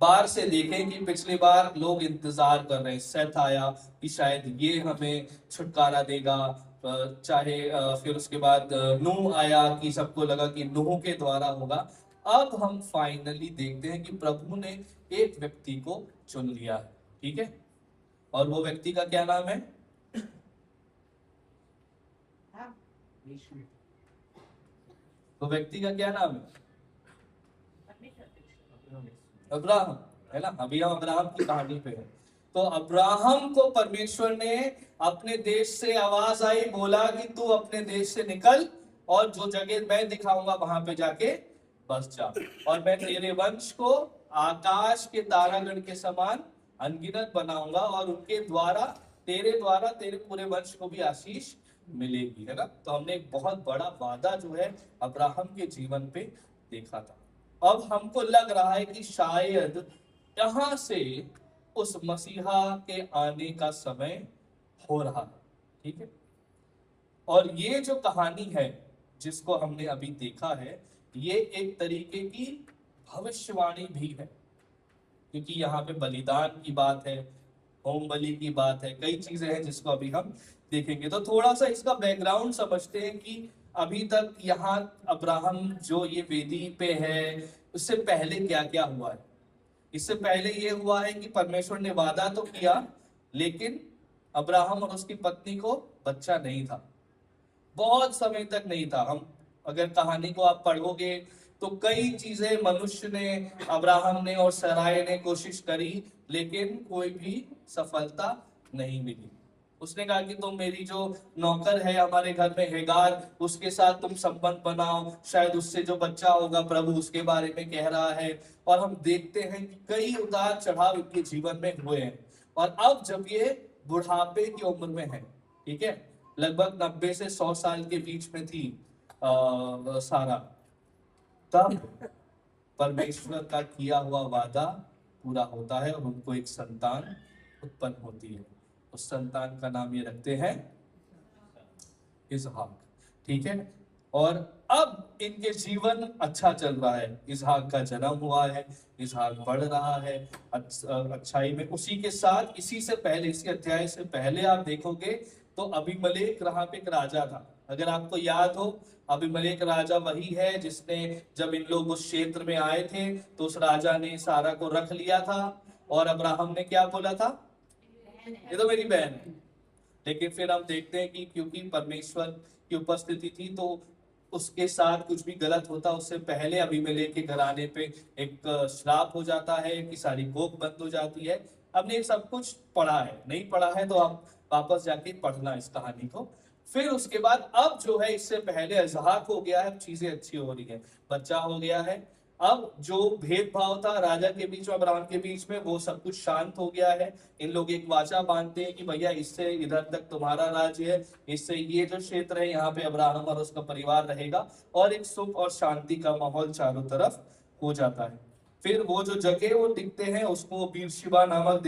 F: बार से देखें कि पिछले बार लोग इंतजार कर रहे हैं, सेथ आया कि शायद ये हमें छुटकारा देगा, चाहे फिर उसके बाद नूह आया कि सबको लगा कि नूह के द्वारा होगा। अब हम फाइनली देखते हैं कि प्रभु ने एक व्यक्ति को चुन लिया है, ठीक है, और वो व्यक्ति का क्या नाम है? वो व्यक्ति का क्या नाम है? अब्राहम, है ना। अभी हम अब्राहम की कहानी पे हैं। तो अब्राहम को परमेश्वर ने अपने देश से आवाज आई, बोला कि तू अपने देश से निकल और जो जगह मैं दिखाऊंगा वहां पे जाके बस जा, और मैं तेरे वंश को आकाश के तारागण के समान अनगिनत बनाऊंगा, और उनके द्वारा तेरे पूरे वंश को भी आशीष मिलेगी, है ना। तो हमने एक बहुत बड़ा वादा जो है अब्राहम के जीवन पे देखा था। अब हमको लग रहा है कि शायद यहां से उस मसीहा के आने का समय हो रहा है, ठीक है। और ये जो कहानी है जिसको हमने अभी देखा है, ये एक तरीके की भविष्यवाणी भी है, क्योंकि यहाँ पे बलिदान की बात है, होम बलि की बात है, कई चीजें हैं जिसको अभी हम देखेंगे। तो थोड़ा सा इसका बैकग्राउंड समझते हैं कि अभी तक यहाँ अब्राहम जो ये वेदी पे है, उससे पहले क्या क्या हुआ है। इससे पहले ये हुआ है कि परमेश्वर ने वादा तो किया, लेकिन अब्राहम और उसकी पत्नी को बच्चा नहीं था, बहुत समय तक नहीं था। हम अगर कहानी को आप पढ़ोगे तो कई चीजें मनुष्य ने, अब्राहम ने और सराय ने कोशिश करी, लेकिन कोई भी सफलता नहीं मिली। उसने कहा कि तुम मेरी जो नौकर है हमारे घर में हेगार, उसके साथ तुम संबंध बनाओ, शायद उससे जो बच्चा होगा, प्रभु उसके बारे में कह रहा है। और हम देखते हैं कि कई उतार चढ़ाव इनके जीवन में हुए हैं। और अब जब ये बुढ़ापे की उम्र में है, ठीक है, लगभग 90 से 100 साल के बीच में थी सारा, तब परमेश्वर का किया हुआ वादा पूरा होता है और उनको एक संतान उत्पन्न होती है। उस संतान का नाम ये रखते हैं इसहाक, ठीक है। और अब इनके जीवन अच्छा चल रहा है, इसहाक का जन्म हुआ है, इसहाक बढ़ रहा है अच्छाई में। उसी के साथ इसी से पहले, इसी अध्याय से पहले आप देखोगे तो अबीमेलेक यहाँ पे एक राजा था। अगर आपको याद हो, अबीमेलेक राजा वही है जिसने, जब इन लोग उस क्षेत्र में आए थे तो उस राजा ने सारा को रख लिया था, और अब्राहम ने क्या बोला था, ये तो मेरी बहन है। लेकिन फिर हम देखते हैं कि क्योंकि परमेश्वर की उपस्थिति थी तो उसके साथ कुछ भी गलत होता उससे पहले अबीमेलेक के घराने पे एक श्राप हो जाता है कि सारी कोख बंद हो जाती है। हमने सब कुछ पढ़ा है, नहीं पढ़ा है तो आप वापस जाके पढ़ना इस कहानी को। फिर उसके बाद अब जो है, इससे पहले इसहाक हो गया है, चीजें अच्छी हो रही है, बच्चा हो गया है, अब जो भेदभाव था राजा के बीच और अब्राहम के बीच में, वो सब कुछ शांत हो गया है। इन लोग एक वाचा बांधते हैं कि भैया इससे इधर तक तुम्हारा राज्य है, इससे ये जो क्षेत्र है यहाँ पे अब्राहम और उसका परिवार रहेगा, और एक सुख और शांति का माहौल चारों तरफ हो जाता है। फिर वो जो जगह वो टिकते हैं उसको बीरशिबा नामक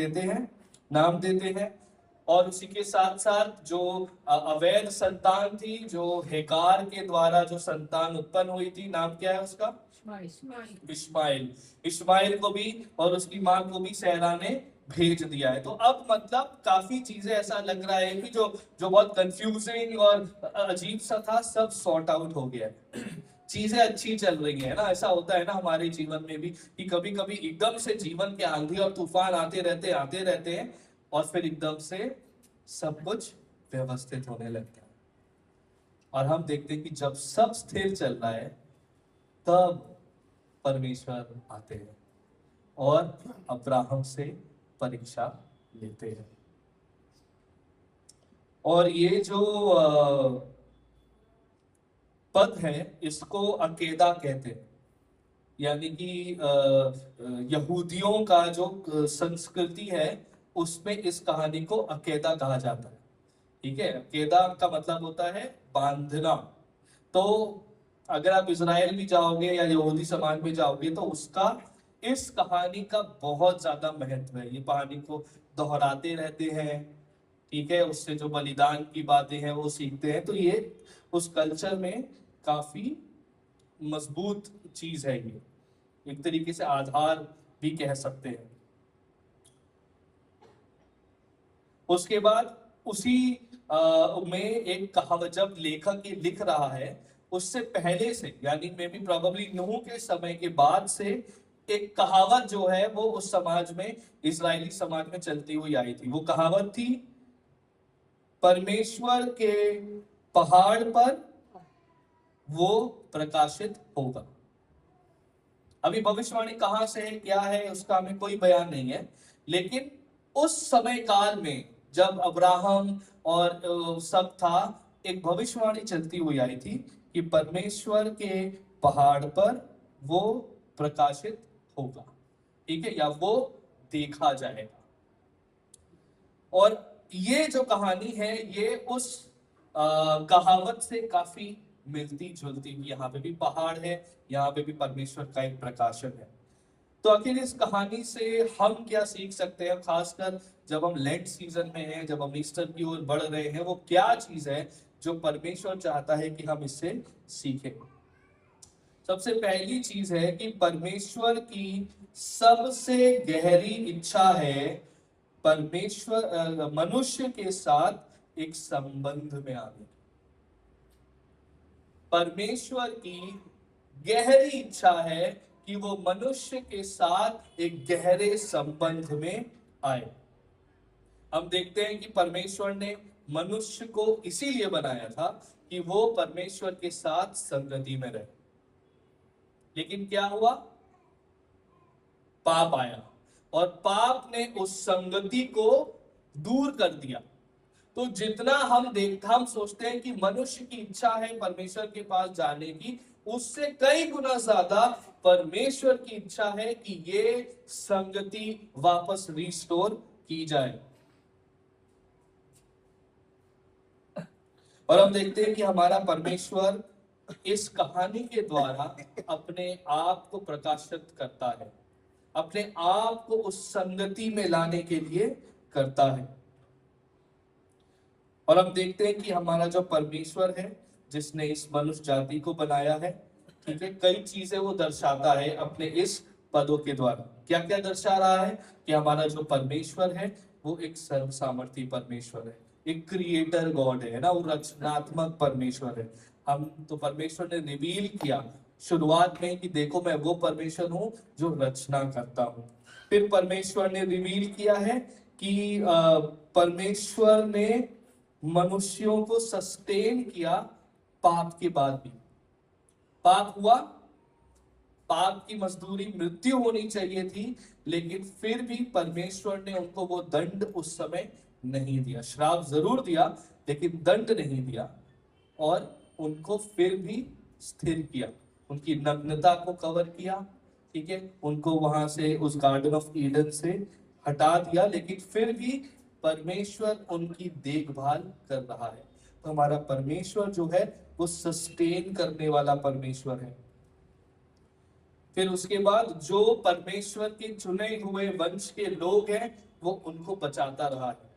F: नाम देते हैं। और उसी के साथ साथ जो अवैध संतान थी, जो हेकार के द्वारा जो संतान उत्पन्न हुई थी, नाम क्या है उसका? इस्माइल को भी और उसकी मां को भी सेरा ने भेज दिया है। तो अब मतलब काफी चीजें ऐसा लग रहा है कि जो बहुत कंफ्यूजिंग और अजीब सा था, सब सॉर्ट आउट हो गया है। चीजें अच्छी चल रही है ना। ऐसा होता है ना हमारे जीवन में भी कि कभी कभी एकदम से जीवन के आंधी और तूफान आते रहते हैं और फिर एकदम से सब कुछ व्यवस्थित होने लगता है, और हम देखते हैं कि जब सब स्थिर चल रहा है तब परमेश्वर आते हैं और अब्राहम से परीक्षा लेते हैं। और ये जो पद है इसको अकेदा कहते हैं, यानी कि यहूदियों का जो संस्कृति है उसमें इस कहानी को अकेदा कहा जाता है। ठीक है, अकेदा का मतलब होता है बांधना। तो अगर आप इजराइल भी जाओगे या यहूदी समाज में जाओगे तो उसका इस कहानी का बहुत ज्यादा महत्व है। ये कहानी को दोहराते रहते हैं, ठीक है, उससे जो बलिदान की बातें हैं वो सीखते हैं। तो ये उस कल्चर में काफी मजबूत चीज है, ये एक तरीके से आधार भी कह सकते हैं। उसके बाद उसी में एक कहावत, जब लेखक ये लिख रहा है उससे पहले से, यानी मे बी प्रोबेबली नूह के समय के बाद से एक कहावत जो है वो उस समाज में, इजरायली समाज में चलती हुई आई थी। वो कहावत थी, परमेश्वर के पहाड़ पर वो प्रकाशित होगा। अभी भविष्यवाणी कहां से है, क्या है, उसका हमें कोई बयान नहीं है, लेकिन उस समय काल में जब अब्राहम और सब था, एक भविष्यवाणी चलती हुई आई थी कि परमेश्वर के पहाड़ पर वो प्रकाशित होगा, ठीक है, या वो देखा जाएगा। और ये जो कहानी है ये उस कहावत से काफी मिलती जुलती, यहाँ पे भी पहाड़ है, यहाँ पे भी परमेश्वर का एक प्रकाशन है। तो आखिर इस कहानी से हम क्या सीख सकते हैं, खासकर जब हम लेंट सीजन में हैं, जब हम ईस्टर की ओर बढ़ रहे हैं, वो क्या चीज है जो परमेश्वर चाहता है कि हम इससे सीखें? सबसे पहली चीज है कि परमेश्वर की सबसे गहरी इच्छा है परमेश्वर मनुष्य के साथ एक संबंध में आने। परमेश्वर की गहरी इच्छा है कि वो मनुष्य के साथ एक गहरे संबंध में आए। हम देखते हैं कि परमेश्वर ने मनुष्य को इसीलिए बनाया था कि वो परमेश्वर के साथ संगति में रहे। लेकिन क्या हुआ? पाप आया और पाप ने उस संगति को दूर कर दिया। तो जितना हम सोचते हैं कि मनुष्य की इच्छा है परमेश्वर के पास जाने की, उससे कई गुना ज्यादा परमेश्वर की इच्छा है कि ये संगति वापस रिस्टोर की जाए। और हम देखते हैं कि हमारा परमेश्वर इस कहानी के द्वारा अपने आप को प्रकाशित करता है, अपने आप को उस संगति में लाने के लिए करता है। और हम देखते हैं कि हमारा जो परमेश्वर है, जिसने इस मनुष्य जाति को बनाया है, ठीक है, कई चीजें वो दर्शाता है अपने इस पदों के द्वारा। क्या क्या दर्शा रहा है? कि हमारा जो परमेश्वर है वो एक सर्वसामर्थी परमेश्वर है, एक क्रिएटर गॉड है ना, वो रचनात्मक परमेश्वर है। हम तो परमेश्वर ने रिवील किया शुरुआत में कि देखो मैं वो परमेश्वर हूं जो रचना करता हूं। फिर परमेश्वर ने रिवील किया है कि परमेश्वर ने मनुष्यों को सस्टेन किया पाप के बाद भी। पाप हुआ, पाप की मजदूरी मृत्यु होनी चाहिए थी, लेकिन फिर भी परमेश्वर ने उनको वो दंड उस समय नहीं दिया। श्राप जरूर दिया लेकिन दंड नहीं दिया, और उनको फिर भी स्थिर किया, उनकी नग्नता को कवर किया, ठीक है, उनको वहां से उस गार्डन ऑफ ईडन से हटा दिया, लेकिन फिर भी परमेश्वर उनकी देखभाल कर रहा है। तो हमारा परमेश्वर जो है वो सस्टेन करने वाला परमेश्वर है। फिर उसके बाद जो परमेश्वर के चुने हुए वंश के लोग हैं वो उनको बचाता रहा है।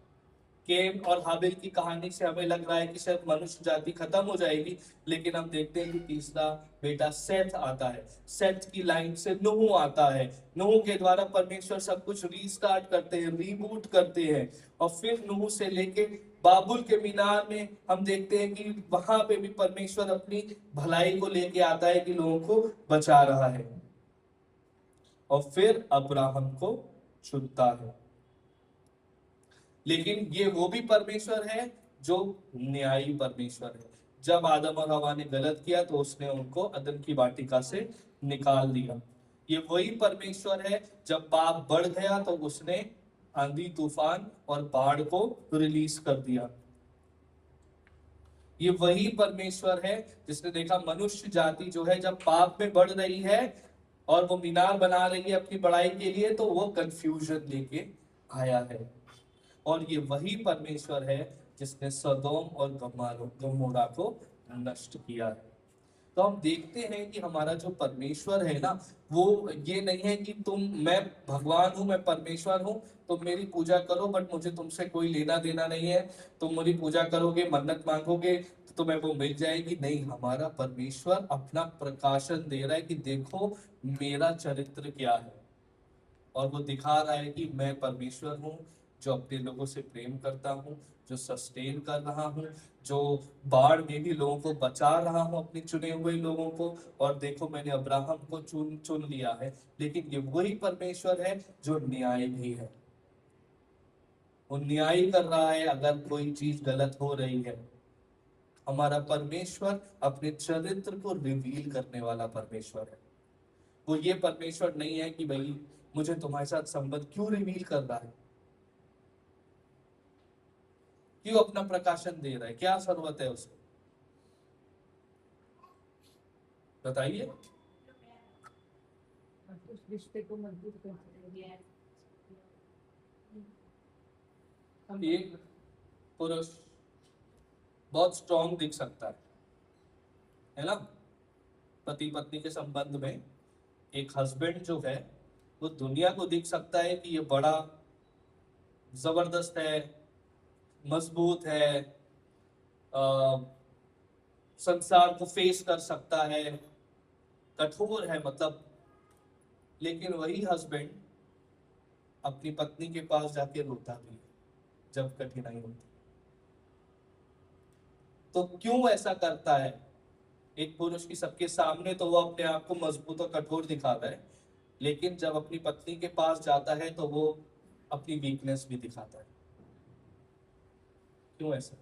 F: केन और हाबिल की कहानी से हमें लग रहा है कि शायद मनुष्य जाति खत्म हो जाएगी, लेकिन हम देखते हैं कि तीसरा बेटा सेथ आता है। सेथ की लाइन से नूह आता है। नूह के द्वारा परमेश्वर सब कुछ रीस्टार्ट करते हैं, रीबूट करते हैं। और फिर नूह से लेके बाबुल के मीनार में हम देखते हैं कि वहां पे भी परमेश्वर अपनी भलाई को लेके आता है कि लोगों को बचा रहा है। और फिर अब्राहम को चुनता है। लेकिन ये वो भी परमेश्वर है जो न्यायी परमेश्वर है। जब आदम और हवा ने गलत किया तो उसने उनको अदन की वाटिका से निकाल दिया। ये वही परमेश्वर है जब पाप बढ़ गया तो उसने आंधी तूफान और बाढ़ को रिलीज कर दिया। ये वही परमेश्वर है जिसने देखा मनुष्य जाति जो है जब पाप में बढ़ रही है और वो मीनार बना रही है अपनी बड़ाई के लिए, तो वो कंफ्यूजन लेके आया है। और ये वही परमेश्वर है जिसने सदोम और गमोरा को नष्ट किया है। तो हम देखते हैं कि हमारा जो परमेश्वर है ना, वो ये नहीं है कि मैं भगवान हूं, मैं परमेश्वर हूं, तुम मेरी पूजा करो बट मुझे तुमसे कोई लेना देना नहीं है। तुम मेरी पूजा करोगे, मन्नत मांगोगे तो तुम्हें वो मिल जाएगी। नहीं, हमारा परमेश्वर अपना प्रकाशन दे रहा है कि देखो मेरा चरित्र क्या है। और वो दिखा रहा है कि मैं परमेश्वर हूँ जो अपने लोगों से प्रेम करता हूँ, जो सस्टेन कर रहा हूँ, जो बाढ़ में भी लोगों को बचा रहा हूँ, अपने चुने हुए लोगों को। और देखो मैंने अब्राहम को चुन लिया है। लेकिन ये वही परमेश्वर है जो न्याय भी है। वो न्याय कर रहा है अगर कोई चीज गलत हो रही है। हमारा परमेश्वर अपने चरित्र को रिवील करने वाला परमेश्वर है। वो ये परमेश्वर नहीं है कि भाई मुझे तुम्हारे साथ संबंध क्यों रिवील कर रहा है, क्यों अपना प्रकाशन दे रहा है, क्या जरूरत है उसको, बताइए।
G: उस रिश्ते को मजबूत कर सकते हैं।
F: एक पुरुष बहुत स्ट्रॉन्ग दिख सकता है ना। पति पत्नी के संबंध में एक हस्बैंड जो है वो दुनिया को दिख सकता है कि ये बड़ा जबरदस्त है, मजबूत है, संसार को फेस कर सकता है, कठोर है मतलब। लेकिन वही हस्बैंड अपनी पत्नी के पास जाके रोता भी है जब कठिनाई होती। तो क्यों ऐसा करता है एक पुरुष की सबके सामने? तो वो अपने आप को मजबूत और कठोर दिखाता है, लेकिन जब अपनी पत्नी के पास जाता है तो वो अपनी वीकनेस भी दिखाता है। क्यों ऐसा?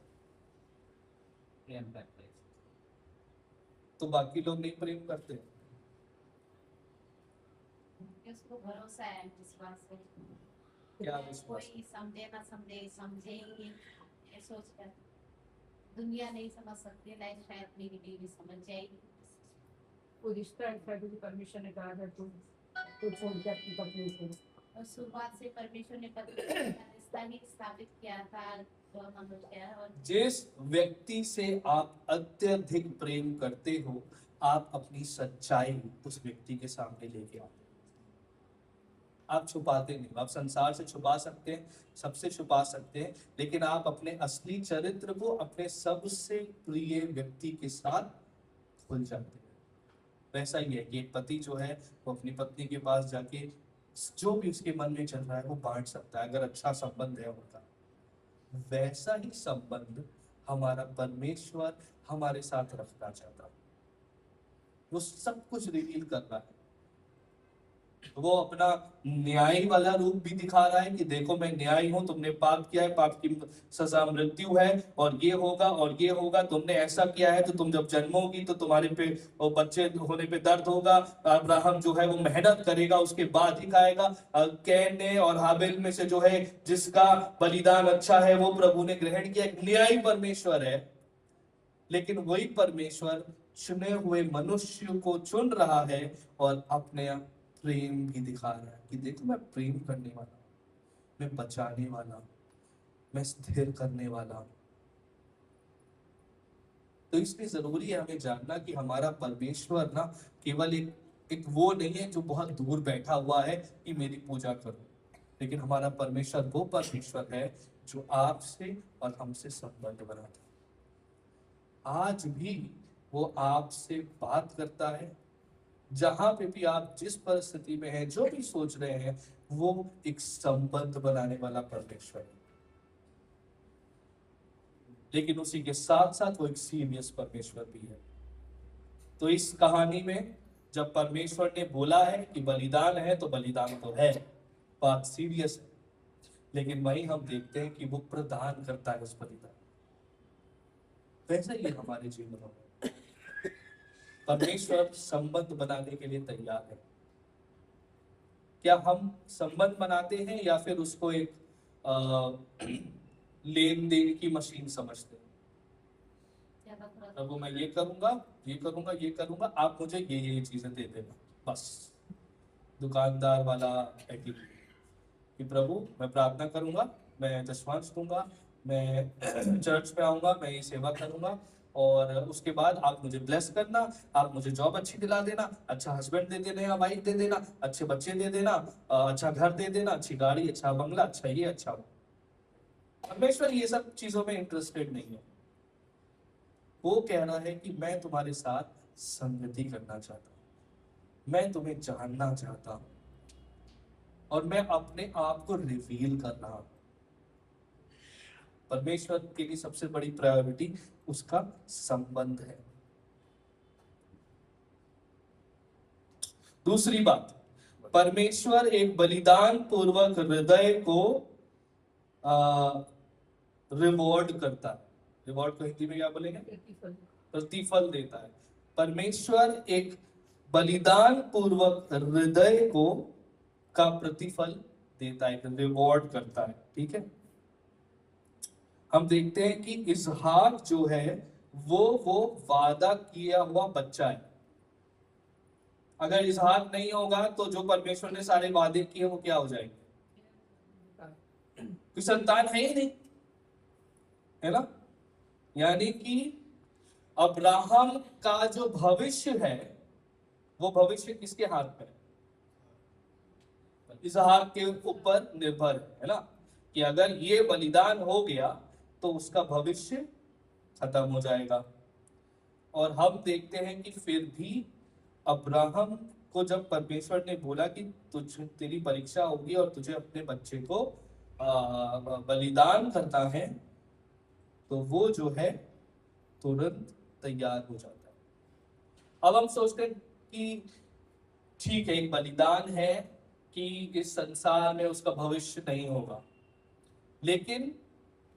D: प्रेम करते हैं।
F: तो बाकी लोग नहीं प्रेम करते?
H: उसको भरोसा है, विश्वास है।
F: क्या विश्वास?
H: कोई समझे ना समझे, समझेंगे ये सोचकर। दुनिया नहीं समझ सकती, लाइफ शायद मेरी बीवी समझ जाएगी।
G: वो रिश्ता ऐसा है कि परमेश्वर ने कहा था तुम तो छोड़ के अपनी पत्नी से।
H: और शुरुआत से परमेश्वर ने पत्नी का रिश्ता ही स्थापित किया था मनुष्य। और
F: जिस व्यक्ति से आप अत्यधिक प्रेम करते हो, आप अपनी सच्चाई उस व्यक्ति के सामने लेके आते हो। आप छुपाते नहीं। आप संसार से छुपा सकते हैं, सबसे छुपा सकते हैं, लेकिन आप अपने असली चरित्र को अपने सबसे प्रिय व्यक्ति के साथ खुल जाते हैं। वैसा ही है कि एक पति जो है वो अपनी पत्नी के पास जाके जो भी उसके मन में चल रहा है वो बांट सकता है, अगर अच्छा संबंध है उनका। वैसा ही संबंध हमारा परमेश्वर हमारे साथ रखना चाहता है। वो सब कुछ रिवील कर रहा है। वो अपना न्याय वाला रूप भी दिखा रहा है कि देखो मैं न्यायी हूं, तुमने पाप किया है, पाप की सजा मृत्यु है, और ये होगा और ये होगा। तुमने ऐसा किया है तो तुम जब जन्मोगी तो तुम्हारे पे और बच्चे होने पे दर्द होगा। अब्राहम जो है वो मेहनत करेगा, उसके बाद ही खाएगा। कैन ने और हाबिल में से जो है जिसका बलिदान अच्छा है वो प्रभु ने ग्रहण किया। एक न्यायी परमेश्वर है, लेकिन वही परमेश्वर चुने हुए मनुष्य को चुन रहा है और अपने प्रेम भी दिखा रहा है कि देखो मैं प्रेम करने वाला हूं, मैं बचाने वाला हूं, मैं स्थिर करने वाला हूं। तो इसलिए जरूरी है हमें जानना कि हमारा परमेश्वर ना केवल एक वो नहीं है जो बहुत दूर बैठा हुआ है कि मेरी पूजा करो, लेकिन हमारा परमेश्वर वो परमेश्वर है जो आपसे और हमसे संबंध बनाता है। आज भी वो आपसे बात करता है, जहां पे भी आप जिस परिस्थिति में हैं, जो भी सोच रहे हैं, वो एक संबंध बनाने वाला परमेश्वर है। लेकिन उसी के साथ साथ वो एक सीरियस परमेश्वर भी है। तो इस कहानी में जब परमेश्वर ने बोला है कि बलिदान है, तो बलिदान तो है, बात सीरियस है, लेकिन वहीं हम देखते हैं कि वो प्रदान करता है उस बलिदान। वैसा ही है हमारे जीवन में, परमेश्वर संबंध बनाने के लिए तैयार है। क्या हम संबंध बनाते हैं या फिर उसको एक लेन देन की मशीन समझते हैं?
H: ज्यादा थोड़ा
F: प्रभु मैं ये करूंगा, ये करूंगा, ये करूंगा, आप मुझे ये चीजें दे देना, बस दुकानदार वाला एटीट्यूड कि प्रभु मैं प्रार्थना करूंगा, मैं दशमांश दूंगा, मैं चर्च में आऊंगा, मैं ये सेवा करूंगा, और उसके बाद आप मुझे ब्लेस करना, आप मुझे जॉब अच्छी दिला देना, अच्छा हस्बैंड दे देना या वाइफ दे देना, अच्छे बच्चे दे देना, अच्छा घर दे देना, अच्छी गाड़ी, अच्छा बंगला, अच्छा ये, अच्छा वो। परमेश्वर ये सब चीजों में इंटरेस्टेड नहीं है। वो कह रहा है कि मैं तुम्हारे साथ संगति करना चाहता हूं, मैं तुम्हें जानना चाहता हूं, और मैं अपने आप को रिवील कर रहा हूं। परमेश्वर के लिए सबसे बड़ी प्रायोरिटी उसका संबंध है। दूसरी बात, परमेश्वर एक बलिदान पूर्वक हृदय को रिवॉर्ड करता है। रिवॉर्ड को हिंदी में क्या बोलेंगे? प्रतिफल देता है। परमेश्वर एक बलिदान पूर्वक हृदय को का प्रतिफल देता है, रिवॉर्ड करता है। ठीक है, हम देखते हैं कि इसहाक जो है वो वादा किया हुआ बच्चा है। अगर इसहाक नहीं होगा तो जो परमेश्वर ने सारे वादे किए वो क्या हो जाएंगे? कोई संतान है ही नहीं, है ना। यानी कि अब्राहम का जो भविष्य है वो भविष्य किसके हाथ में है? इसहाक के ऊपर निर्भर है ना, कि अगर ये बलिदान हो गया तो उसका भविष्य खत्म हो जाएगा। और हम देखते हैं कि फिर भी अब्राहम को जब परमेश्वर ने बोला कि तेरी परीक्षा होगी और तुझे अपने बच्चे को बलिदान करना है, तो वो जो है तुरंत तैयार हो जाता है। अब हम सोचते हैं कि ठीक है, एक बलिदान है कि इस संसार में उसका भविष्य नहीं होगा, लेकिन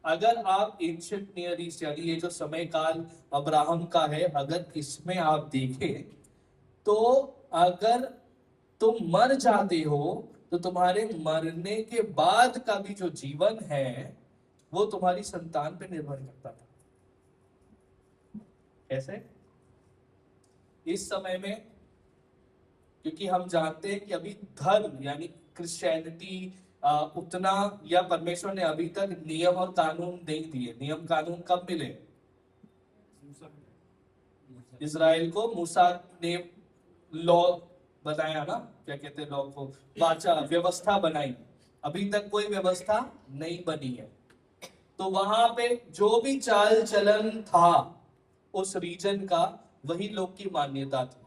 F: अगर आप एंशिएंट नियर ईस्ट यानी ये जो समय काल अब्राहम का है, अगर इसमें आप देखें तो अगर तुम मर जाते हो तो तुम्हारे मरने के बाद का भी जो जीवन है वो तुम्हारी संतान पे निर्भर करता था। कैसे? इस समय में, क्योंकि हम जानते हैं कि अभी धर्म यानी क्रिश्चियनिटी उतना, या परमेश्वर ने अभी तक नियम और कानून नहीं दिए। नियम कानून कब मिले? इजराइल को मूसा ने लॉ बताया ना, क्या कहते हैं लॉ को, वाचा, व्यवस्था बनाई। अभी तक कोई व्यवस्था नहीं बनी है। तो वहां पे जो भी चाल चलन था उस रीजन का, वही लोग की मान्यता थी।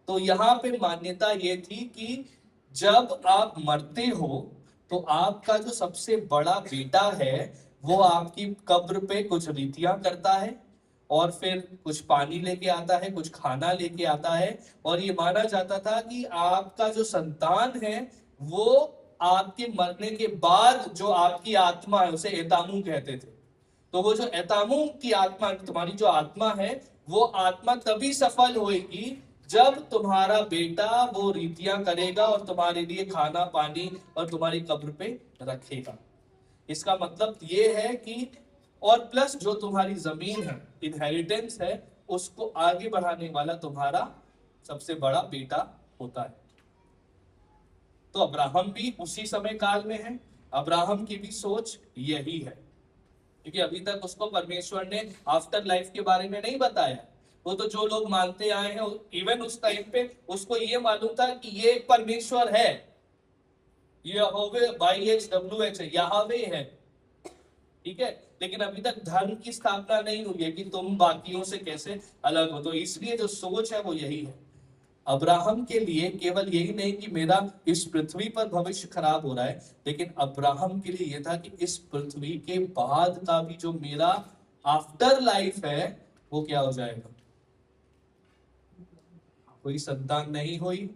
F: तो यहाँ पे मान्यता ये थी कि जब आप मरते हो तो आपका जो सबसे बड़ा बेटा है वो आपकी कब्र पे कुछ रीतियां करता है, और फिर कुछ पानी लेके आता है, कुछ खाना लेके आता है, और ये माना जाता था कि आपका जो संतान है वो आपके मरने के बाद जो आपकी आत्मा है उसे एतामू कहते थे। तो वो जो एतामू की आत्मा, तुम्हारी जो आत्मा है, वो आत्मा तभी सफल होगी जब तुम्हारा बेटा वो रीतियां करेगा और तुम्हारे लिए खाना पानी और तुम्हारी कब्र पे रखेगा। इसका मतलब ये है कि, और प्लस जो तुम्हारी जमीन है, इनहेरिटेंस है, उसको आगे बढ़ाने वाला तुम्हारा सबसे बड़ा बेटा होता है। तो अब्राहम भी उसी समय काल में है, अब्राहम की भी सोच यही है, क्योंकि अभी तक उसको परमेश्वर ने आफ्टर लाइफ के बारे में नहीं बताया। वो तो जो लोग मानते आए हैं, इवन उस टाइम पे उसको ये मालूम था कि ये एक परमेश्वर है, यहोवे YHWH है, यहोवे है, ठीक है। लेकिन अभी तक धर्म की स्थापना नहीं हुई है कि तुम बाकियों से कैसे अलग हो, तो इसलिए जो सोच है वो यही है। अब्राहम के लिए केवल यही नहीं कि मेरा इस पृथ्वी पर भविष्य खराब हो रहा है, लेकिन अब्राहम के लिए यह था कि इस पृथ्वी के बाद का भी जो मेरा आफ्टर लाइफ है वो क्या हो जाएगा। कोई संतान नहीं हुई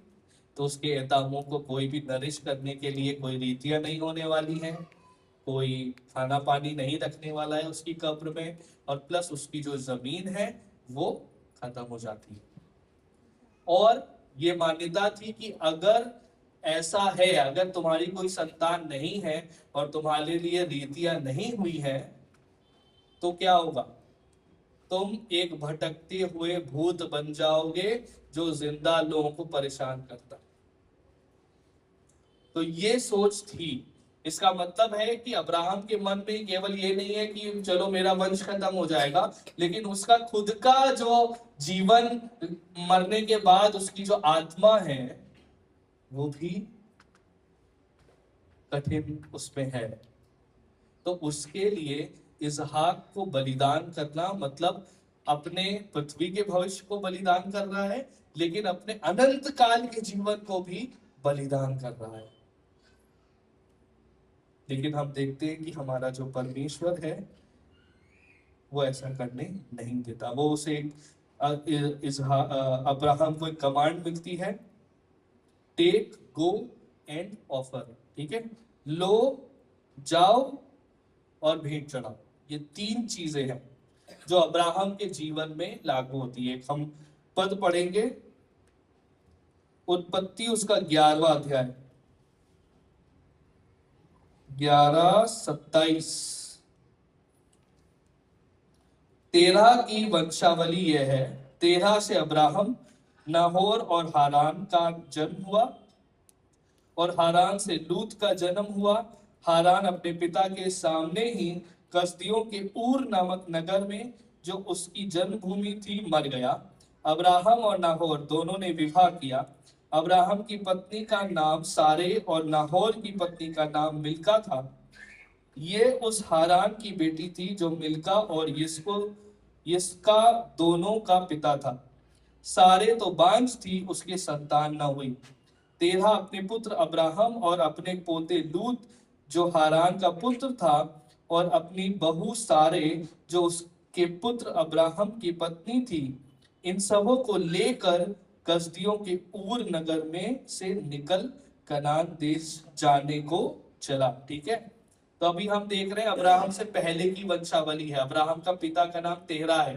F: तो उसके एतामों को कोई भी नरिश करने के लिए कोई रीतियां नहीं होने वाली हैं, कोई खाना पानी नहीं रखने वाला है उसकी कब्र में, और प्लस उसकी जो जमीन है वो खत्म हो जाती है। और ये मान्यता थी कि अगर ऐसा है, अगर तुम्हारी कोई संतान नहीं है और तुम्हारे लिए रीतियां नहीं हुई है, तो क्या होगा, तुम एक भटकते हुए भूत बन जाओगे जो जिंदा लोगों को परेशान करता। तो ये सोच थी। इसका मतलब है कि अब्राहम के मन में केवल ये नहीं है कि चलो मेरा वंश खत्म हो जाएगा, लेकिन उसका खुद का जो जीवन मरने के बाद उसकी जो आत्मा है वो भी कठिन उसमें है। तो उसके लिए इसहाक को बलिदान करना मतलब अपने पृथ्वी के भविष्य को बलिदान कर रहा है, लेकिन अपने अनंत काल के जीवन को भी बलिदान कर रहा है। लेकिन हम देखते हैं कि हमारा जो परमेश्वर है वो ऐसा करने नहीं देता। वो उसे अब्राहम को एक कमांड मिलती है, टेक, गो एंड ऑफर, ठीक है, लो, जाओ और भेंट चढ़ाओ। ये 3 चीजें हैं जो अब्राहम के जीवन में लागू होती है। हम पद पढ़ेंगे, उत्पत्ति उसका 11वां अध्याय 11:27। तेरह की वंशावली यह है, तेरह से अब्राहम, नाहोर और हारान का जन्म हुआ, और हारान से लूत का जन्म हुआ। हारान अपने पिता के सामने ही कसदियों के ऊर नामक नगर में जो उसकी जन्मभूमि थी मर गया। अब्राहम और नाहोर दोनों ने विवाह किया। अब्राहम की पत्नी का नाम सारे और नाहोर की पत्नी का नाम मिल्का था। ये उस हारान की बेटी थी जो मिल्का और यिस्का दोनों का पिता था। सारे तो बांझ थी, उसके संतान न हुई। तेरह अपने पुत्र अब्राहम और अपने पोते लूत जो हारान का पुत्र था, और अपनी बहू सारे जो उसके पुत्र अब्राहम की पत्नी थी, इन सबों को लेकर कसदियों के ऊर नगर में से निकल कनान देश जाने को चला। ठीक है, तो अभी हम देख रहे हैं अब्राहम से पहले की वंशावली है। अब्राहम का पिता का नाम तेरह है,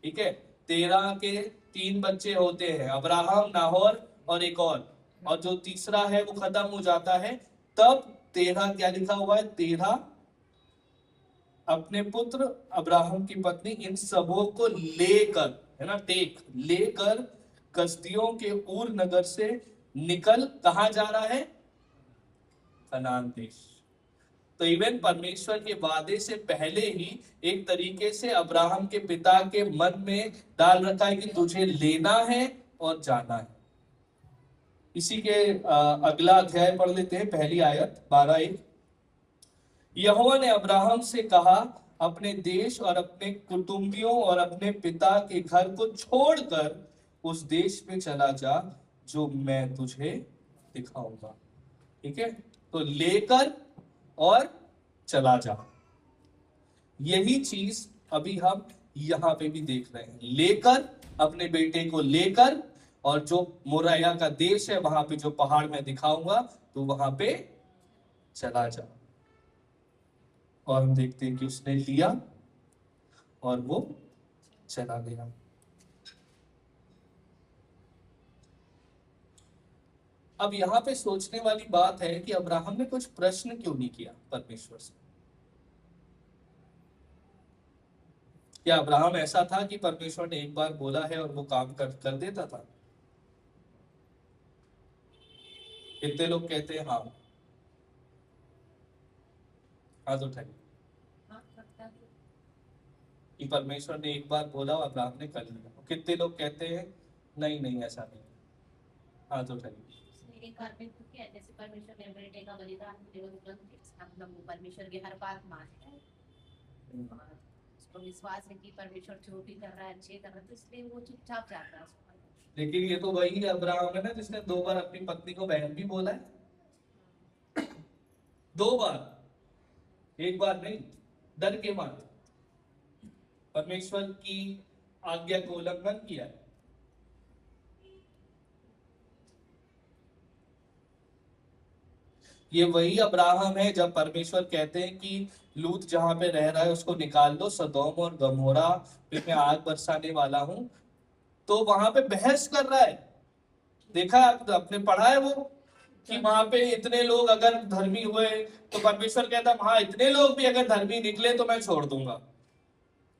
F: ठीक है। तेरह के 3 बच्चे होते हैं, अब्राहम, नाहोर और एक और जो तीसरा है वो खत्म हो जाता है। तब तेरह क्या लिखा हुआ है, तेरह अपने पुत्र अब्राहम की पत्नी इन सबों को लेकर, है ना, टेक, लेकर कसदियों के ऊर नगर से निकल कहां जा रहा है, कनान देश। तो इवन परमेश्वर के वादे से पहले ही एक तरीके से अब्राहम के पिता के मन में डाल रखा है कि तुझे लेना है और जाना है। इसी के अगला अध्याय पढ़ लेते हैं, पहली आयत 12:1। यहोवा ने अब्राहम से कहा, अपने देश और अपने कुटुंबियों और अपने पिता के घर को छोड़कर उस देश में चला जा जो मैं तुझे दिखाऊंगा। ठीक है, तो लेकर और चला जा, यही चीज अभी हम यहां पे भी देख रहे हैं। लेकर, अपने बेटे को लेकर, और जो मोराया का देश है वहां पे जो पहाड़ में दिखाऊंगा तो वहां पे चला जा। और हम देखते हैं कि उसने लिया और वो चला गया। अब यहां पे सोचने वाली बात है कि अब्राहम ने कुछ प्रश्न क्यों नहीं किया परमेश्वर से। क्या अब्राहम ऐसा था कि परमेश्वर ने एक बार बोला है और वो काम कर देता था? कितने लोग कहते हैं हाँ? हाथ उठाइए
H: हाँ, करता है।
F: कि परमेश्वर ने एक बार बोला और अब्राहम ने कर लिया। कितने लोग कहते हैं नहीं नहीं ऐसा नहीं? हाथ उठाइए।
H: उसने एक बार में तो किया, जैसे परमेश्वर ने बेटे का बलिदान तुरंत इसका मतलब वो परमेश्वर की हर बात मानता है और उसको विश्वास है कि परमेश्वर जो भी कर रहा है अच्छे कर रहा है, तो इसलिए वो चुपचाप जाता है उसको।
F: लेकिन ये तो वही अब्राहम है ना जिसने 2 बार अपनी पत्नी को बहन भी बोला है। 2 बार, एक बार नहीं, डर के मारे परमेश्वर की आज्ञा को उल्लंघन किया है। ये वही अब्राहम है जब परमेश्वर कहते हैं कि लूत जहां पे रह रहा है उसको निकाल दो, सदोम और गमोरा पे मैं आग बरसाने वाला हूं, तो वहां पे बहस कर रहा है। देखा आपने पढ़ा है वो कि वहां पे इतने लोग अगर धर्मी हुए तो परमेश्वर कहता हाँ इतने लोग भी अगर धर्मी निकले तो मैं छोड़ दूंगा।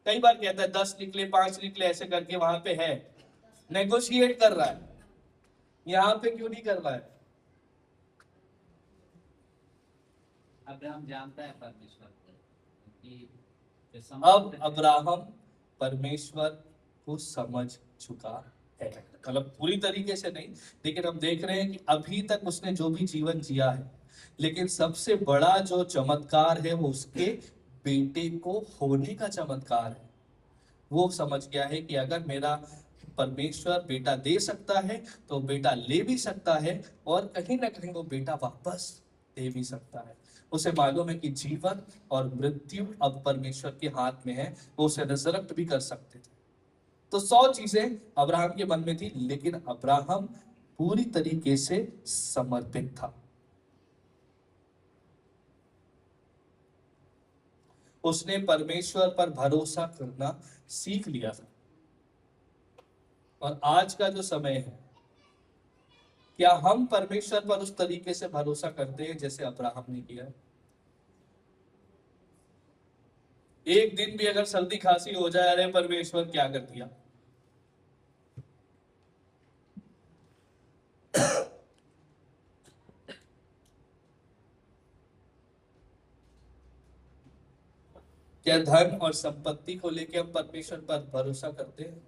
F: कई बार कहता है 10 निकले 5 निकले ऐसे करके वहां पे है, नेगोशिएट कर रहा है। यहाँ पे क्यों नहीं कर रहा है?
D: अब्राहम जानता है परमेश्वर को कि
F: अब अब्राहम परमेश्वर को समझ चुका है, मतलब पूरी तरीके से नहीं, लेकिन हम देख रहे हैं कि अभी तक उसने जो भी जीवन जिया है, लेकिन सबसे बड़ा जो चमत्कार है वो उसके बेटे को होने का चमत्कार है। वो समझ गया है कि अगर मेरा परमेश्वर बेटा दे सकता है तो बेटा ले भी सकता है और कहीं ना कहीं वो बेटा वापस दे भी सकता है। उसे मालूम है कि जीवन और मृत्यु अब परमेश्वर के हाथ में है, वो उसे रिजरेक्ट भी कर सकते थे। तो 100 चीजें अब्राहम के मन में थी, लेकिन अब्राहम पूरी तरीके से समर्पित था। उसने परमेश्वर पर भरोसा करना सीख लिया था। और आज का जो समय है, क्या हम परमेश्वर पर उस तरीके से भरोसा करते हैं जैसे अब्राहम ने किया? एक दिन भी अगर सर्दी खांसी हो जाए, अरे परमेश्वर क्या कर दिया? क्या धन और संपत्ति को लेकर हम परमेश्वर पर भरोसा करते हैं?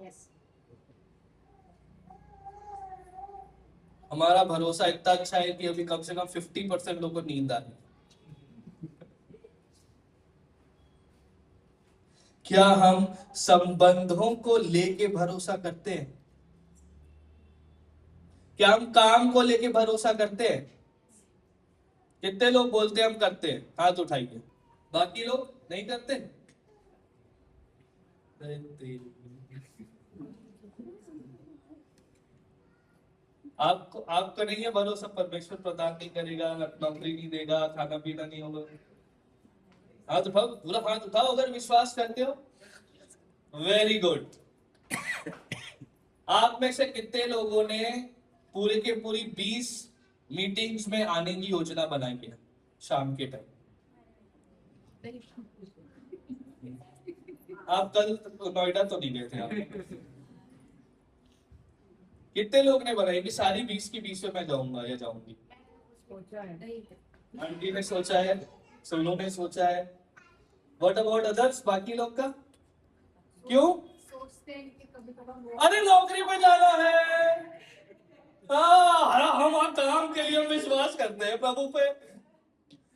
H: यस,
F: हमारा भरोसा इतना अच्छा है कि अभी कम से कम 50% लोगों को नींद आ रही है। क्या हम संबंधों को लेके भरोसा करते हैं? क्या हम काम को लेके भरोसा करते हैं? कितने लोग बोलते हैं हम करते हैं? हाथ उठाइए। बाकी लोग नहीं करते? आपको नहीं है भरोसा परमेश्वर प्रदान नहीं करेगा, नौकरी नहीं देगा, खाना पीना नहीं होगा? हाथ उठाओ, पूरा हाथ उठाओ अगर विश्वास करते हो। Very good. आप में से कितने लोगों ने पूरे के पूरी 20 मीटिंग्स में आने की योजना बनाई है शाम के टाइम? आप कल नोएडा तो नहीं गए थे आप? कितने लोग ने बनाई कि सारी 20 की 20 में मैं जाऊंगा या जाऊंगी?
G: सोचा है।
F: आंटी ने सोचा है, सोनू ने सोचा है। What about others? बाकी लोग का क्यों?
H: सोचते हैं कि कभी कभार
F: अरे नौकरी पे जाना है, हम काम के लिए विश्वास करते हैं प्रभु पे,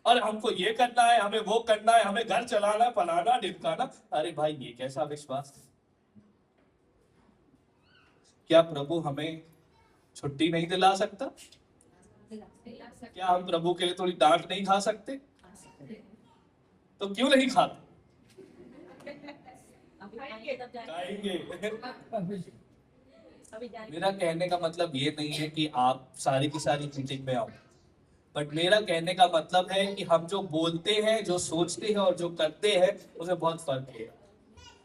F: और हमको ये करना है, हमें वो करना है, हमें घर चलाना है, फलाना ढिमकाना। अरे भाई ये कैसा विश्वास? क्या प्रभु हमें छुट्टी नहीं दिला सकता? क्या हम प्रभु के लिए थोड़ी डांट नहीं खा सकते? तो क्यों नहीं खाते? खाएंगे। मेरा कहने का मतलब ये नहीं है कि आप सारी की सारी मीटिंग में आओ, बट मेरा कहने का मतलब है कि हम जो बोलते हैं, जो सोचते हैं और जो करते हैं उसमें बहुत फर्क है।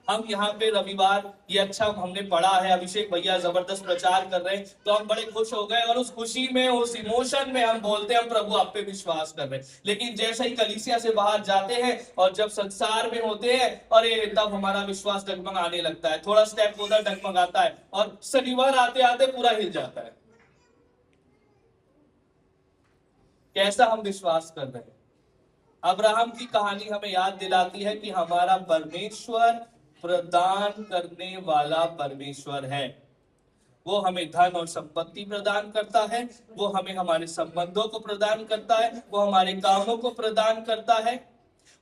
F: हम यहाँ पे रविवार ये अच्छा हमने पढ़ा है, अभिषेक भैया जबरदस्त प्रचार कर रहे हैं, तो हम बड़े खुश हो गए और उस खुशी में, उस इमोशन में हम बोलते हैं हम प्रभु आप पे विश्वास कर रहे हैं। लेकिन जैसे ही कलीसिया से बाहर जाते हैं और जब संसार में होते हैं, अरे तब हमारा विश्वास डगमगाने लगता है, थोड़ा स्टेप उधर डगमगाता है और शनिवार आते आते पूरा हिल जाता है। कैसा हम विश्वास कर रहे हैं? अब्राहम की कहानी हमें याद दिलाती है कि हमारा परमेश्वर प्रदान करने वाला परमेश्वर है। वो हमें धन और संपत्ति प्रदान करता है, वो हमें हमारे संबंधों को प्रदान करता है, वो हमारे कामों को प्रदान करता है,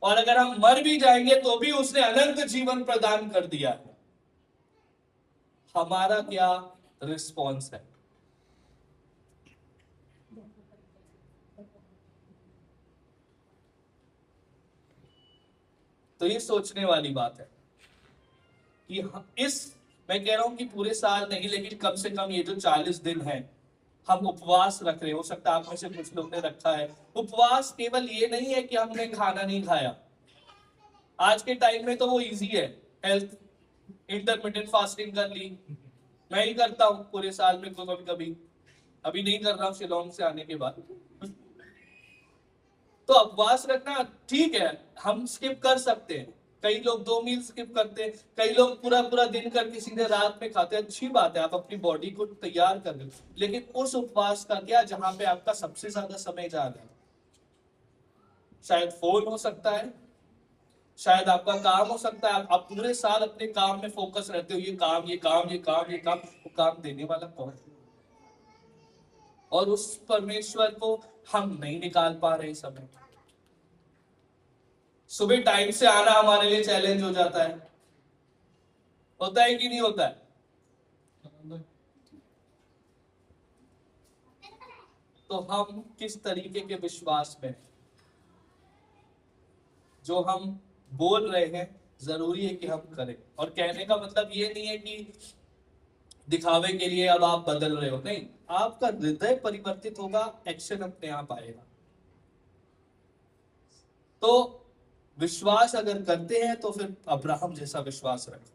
F: और अगर हम मर भी जाएंगे तो भी उसने अनंत जीवन प्रदान कर दिया है। हमारा क्या रिस्पॉन्स है? तो ये सोचने वाली बात है कि मैं कह रहा हूं कि पूरे साल नहीं, लेकिन कम से कम ये जो 40 दिन है हम उपवास रख रहे हैं। हो सकता है आप में से कुछ लोग ने रखा है। उपवास केवल ये नहीं है कि हमने खाना नहीं खाया। आज के टाइम में तो वो इजी है, हेल्थ इंटरमिटेंट फास्टिंग कर ली, मैं ही करता हूँ पूरे साल में कभी कभी, अभी नहीं कर रहा हूँ शिलोंग से आने के बाद। तो उपवास रखना ठीक है, हम स्किप कर सकते हैं। कई लोग 2 मील स्किप करते हैं, कई लोग पूरा पूरा दिन करके सीधे रात में खाते हैं। अच्छी बात है, आप अपनी बॉडी को तैयार कर रहे हो, लेकिन उस उपवास का क्या जहां पे आपका सबसे ज्यादा समय जा रहा है? शायद फोन हो सकता है, शायद आपका काम हो सकता है। आप पूरे साल अपने काम में फोकस रहते हो, ये काम ये काम ये काम ये काम, वो काम देने वाला कौन है? और उस परमेश्वर को हम नहीं निकाल पा रहे समय। सुबह टाइम से आना हमारे लिए चैलेंज हो जाता है, होता है कि नहीं होता है? तो हम किस तरीके के विश्वास में, जो हम बोल रहे हैं जरूरी है कि हम करें। और कहने का मतलब ये नहीं है कि दिखावे के लिए अब आप बदल रहे हो, नहीं, आपका हृदय परिवर्तित होगा, एक्शन अपने आप आएगा। तो विश्वास अगर करते हैं तो फिर अब्राहम जैसा विश्वास रखो।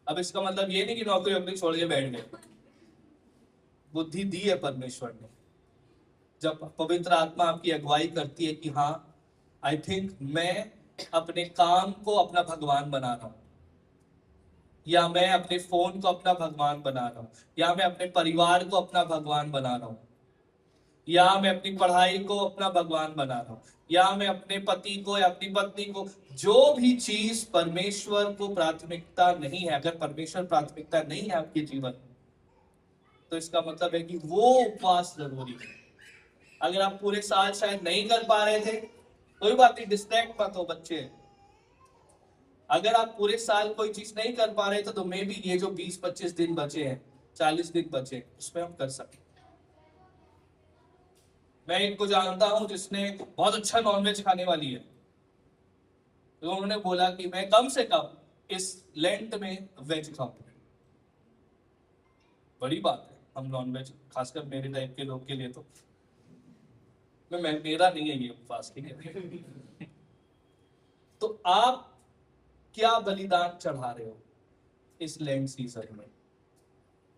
F: अब इसका मतलब ये नहीं कि नौकरी वोकरी छोड़ के बैठ गए। बुद्धि दी है परमेश्वर ने। जब पवित्र आत्मा आपकी अगुवाई करती है कि हाँ, आई थिंक मैं अपने काम को अपना भगवान बना रहा हूं, या मैं अपने फोन को अपना भगवान बना रहा हूं, या मैं अपने परिवार को अपना भगवान बना रहा हूं, या मैं अपनी पढ़ाई को अपना भगवान बना रहा हूं, या मैं अपने पति को या अपनी पत्नी को, जो भी चीज परमेश्वर को प्राथमिकता नहीं है, अगर परमेश्वर प्राथमिकता नहीं है आपके जीवन में, तो इसका मतलब है कि वो उपवास जरूरी है। अगर आप पूरे साल शायद नहीं कर पा रहे थे, कोई बात नहीं, डिस्ट्रैक्ट मत हो बच्चे। अगर आप पूरे साल कोई चीज नहीं कर पा रहे थे, तो मे भी ये जो 20-25 दिन बचे हैं, 40 दिन बचे, उसमें हम कर सकते। मैं इनको जानता हूं जिसने बहुत अच्छा नॉनवेज खाने वाली है, तो उन्होंने बोला कि मैं कम से कम इस लेंट में वेज खाऊंगा। बड़ी बात है, हम नॉनवेज, खासकर मेरे टाइप के लोग के लिए तो मेरा नहीं है ये उपवास, ठीक है। तो आप क्या बलिदान चढ़ा रहे हो इस लेंट सीजन में?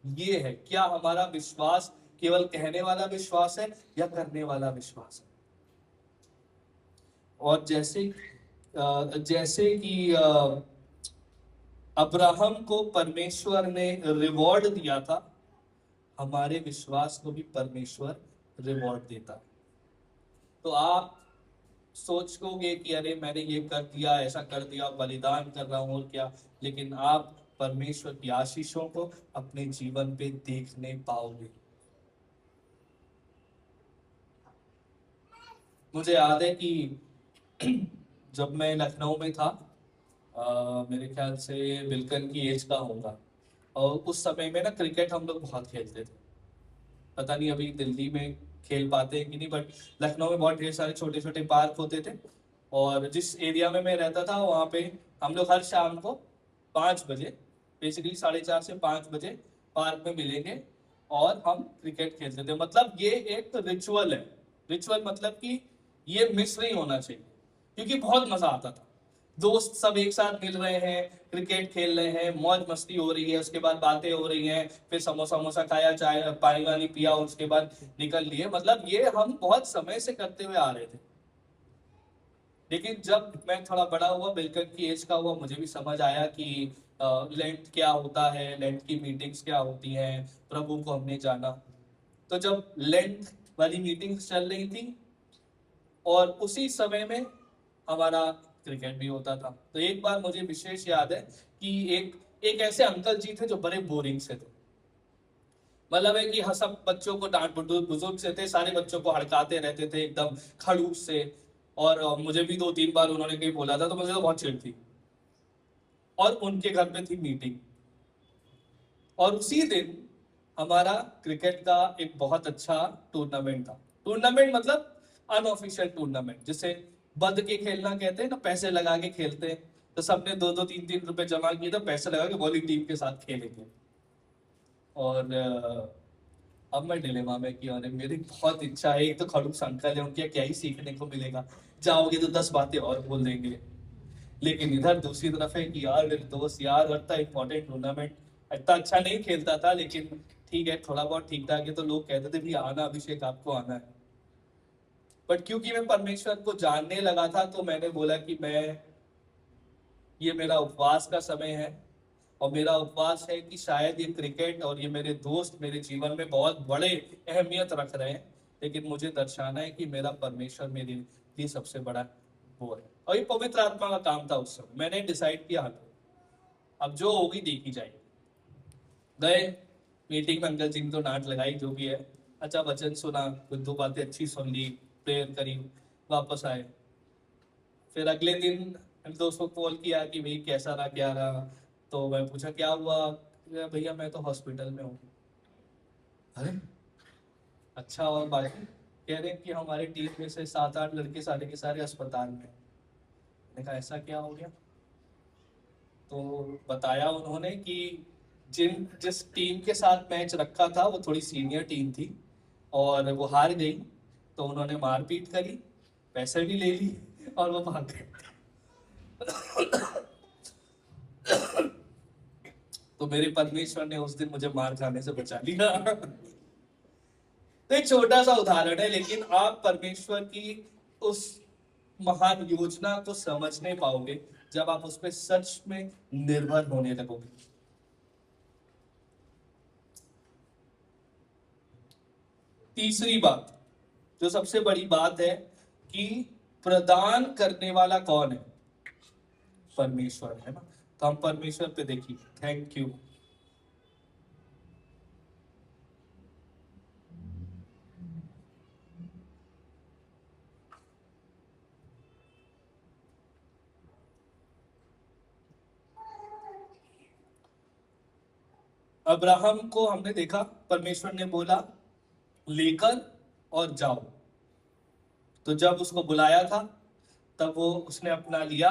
F: ये है, क्या हमारा विश्वास केवल कहने वाला विश्वास है या करने वाला विश्वास है? और जैसे कि अब्राहम को परमेश्वर ने रिवॉर्ड दिया था, हमारे विश्वास को भी परमेश्वर रिवॉर्ड देता है। तो आप सोचोगे कि अरे मैंने ये कर दिया, ऐसा कर दिया, बलिदान कर रहा हूं और क्या, लेकिन आप परमेश्वर की आशीषों को अपने जीवन पे देखने पाओगे। मुझे याद है कि जब मैं लखनऊ में था, मेरे ख्याल से विल्कन की एज का होगा, और उस समय में ना क्रिकेट हम लोग बहुत खेलते थे। पता नहीं अभी दिल्ली में खेल पाते हैं कि नहीं, बट लखनऊ में बहुत ढेर सारे छोटे छोटे पार्क होते थे, और जिस एरिया में मैं रहता था वहाँ पे हम लोग हर शाम को 5 बजे, बेसिकली 4:30 से 5 बजे पार्क में मिलेंगे और हम क्रिकेट खेलते थे। मतलब ये एक रिचुअल है। रिचुअल मतलब कि ये मिस नहीं होना चाहिए, क्योंकि बहुत मजा आता था। दोस्त सब एक साथ मिल रहे हैं, क्रिकेट खेल रहे हैं, मौज मस्ती हो रही है, उसके बाद बातें हो रही हैं, फिर समोसा वमोसा खाया, चाय पानी वानी पिया, और उसके बाद निकल लिए। मतलब ये हम बहुत समय से करते हुए आ रहे थे। लेकिन जब मैं थोड़ा बड़ा हुआ, बिल्कुल की एज का हुआ, मुझे भी समझ आया कि लेंट क्या होता है, लेंट की मीटिंग्स क्या होती हैं, प्रभु को हमने जाना। तो जब लेंट वाली मीटिंग्स चल रही थी और उसी समय में हमारा क्रिकेट भी होता था, तो एक बार मुझे विशेष याद है कि एक ऐसे अंकल जी थे जो बड़े बोरिंग से थे। मतलब है कि सब बच्चों को डांट, बुजुर्ग से थे, सारे बच्चों को हड़काते रहते थे एकदम खड़ूस से। और मुझे भी 2-3 बार उन्होंने कहीं बोला था, तो मुझे तो बहुत चिढ़ थी। और उनके घर पे थी मीटिंग, और उसी दिन हमारा क्रिकेट का एक बहुत अच्छा टूर्नामेंट था। टूर्नामेंट मतलब अनऑफिशियल टूर्नामेंट, जिसे बद के खेलना कहते हैं ना, पैसे लगा के खेलते हैं। तो सबने 2-2 3-3 रुपए जमा किए, तो पैसे लगा के बॉलिंग टीम के साथ खेलेंगे। और अब मैं डिलेमा में कि अरे मेरी बहुत इच्छा है, एक तो खड़ूस अंकल है, उनके क्या ही सीखने को मिलेगा, जाओगे तो 10 बातें और बोल देंगे। लेकिन इधर दूसरी तरफ है कि यार मेरे दोस्त, यार इतना इंपॉर्टेंट टूर्नामेंट, इतना अच्छा नहीं खेलता था, लेकिन ठीक है थोड़ा बहुत ठीक ठाक है, तो लोग कहते थे भी आना अभिषेक, आपको आना है। बट क्योंकि मैं परमेश्वर को जानने लगा था, तो मैंने बोला कि ये मेरा उपवास का समय है, और मेरा उपवास है कि शायद ये क्रिकेट और ये मेरे दोस्त मेरे जीवन में बहुत बड़े अहमियत रख रहे हैं, लेकिन मुझे दर्शाना है कि मेरा परमेश्वर मेरे लिए सबसे बड़ा वो है। और ये पवित्र आत्मा का काम था उस समय। मैंने डिसाइड किया, अब जो होगी देखी जाएगी। गए मीटिंग में, अंकल जी ने तो डांट लगाई, जो भी है, अच्छा वचन सुना, कुछ 2 बातें अच्छी सुन ली, प्रेयर करी, वापस आए। फिर अगले दिन दोस्तों को कॉल किया कि भाई कैसा रहा, क्या रहा। तो मैं पूछा क्या हुआ, भैया मैं तो हॉस्पिटल में हूँ। अरे अच्छा, और बाकी कह रहे हैं कि हमारी टीम में से 7-8 लड़के सारे के सारे अस्पताल में। मैंने कहा ऐसा क्या हो गया? तो बताया उन्होंने कि जिस टीम के साथ मैच रखा था वो थोड़ी सीनियर टीम थी, और वो हार गई, तो उन्होंने मारपीट करी, पैसे भी ले ली, और वो भाग गए। तो मेरे परमेश्वर ने उस दिन मुझे मार खाने से बचा लिया। तो एक छोटा सा उदाहरण है, लेकिन आप परमेश्वर की उस महान योजना को समझ नहीं पाओगे जब आप उस पर सच में निर्भर होने लगोगे। तीसरी बात, जो सबसे बड़ी बात है, कि प्रदान करने वाला कौन है? परमेश्वर है ना। तो हम परमेश्वर पे देखिए, थैंक यू। अब्राहम को हमने देखा, परमेश्वर ने बोला लेकर और जाओ। तो जब उसको बुलाया था, तब वो उसने अपना लिया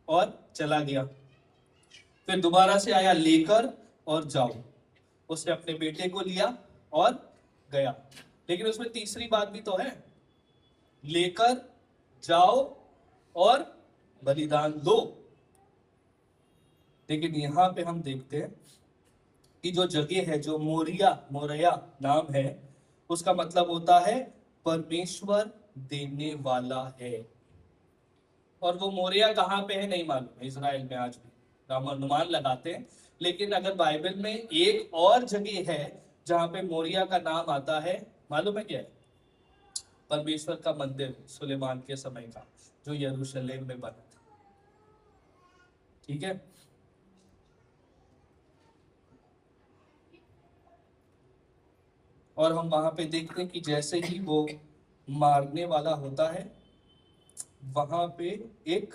F: और चला गया। फिर दोबारा से आया, लेकर और जाओ। उसने अपने बेटे को लिया और गया। लेकिन उसमें तीसरी बात भी तो है, लेकर जाओ और बलिदान दो। लेकिन यहां पे हम देखते हैं कि जो जगह है, जो मोरिया नाम है, उसका मतलब होता है परमेश्वर देने वाला है। और वो मोरिया कहाँ पे है नहीं मालूम, इजराइल में आज भी हम अनुमान लगाते हैं। लेकिन अगर बाइबल में एक और जगह है जहाँ पे मोरिया का नाम आता है, मालूम है क्या है? परमेश्वर का मंदिर सुलेमान के समय का, जो यरूशलेम में बना था। ठीक है, और हम वहां पे देखते हैं कि जैसे ही वो मारने वाला होता है, वहां पे एक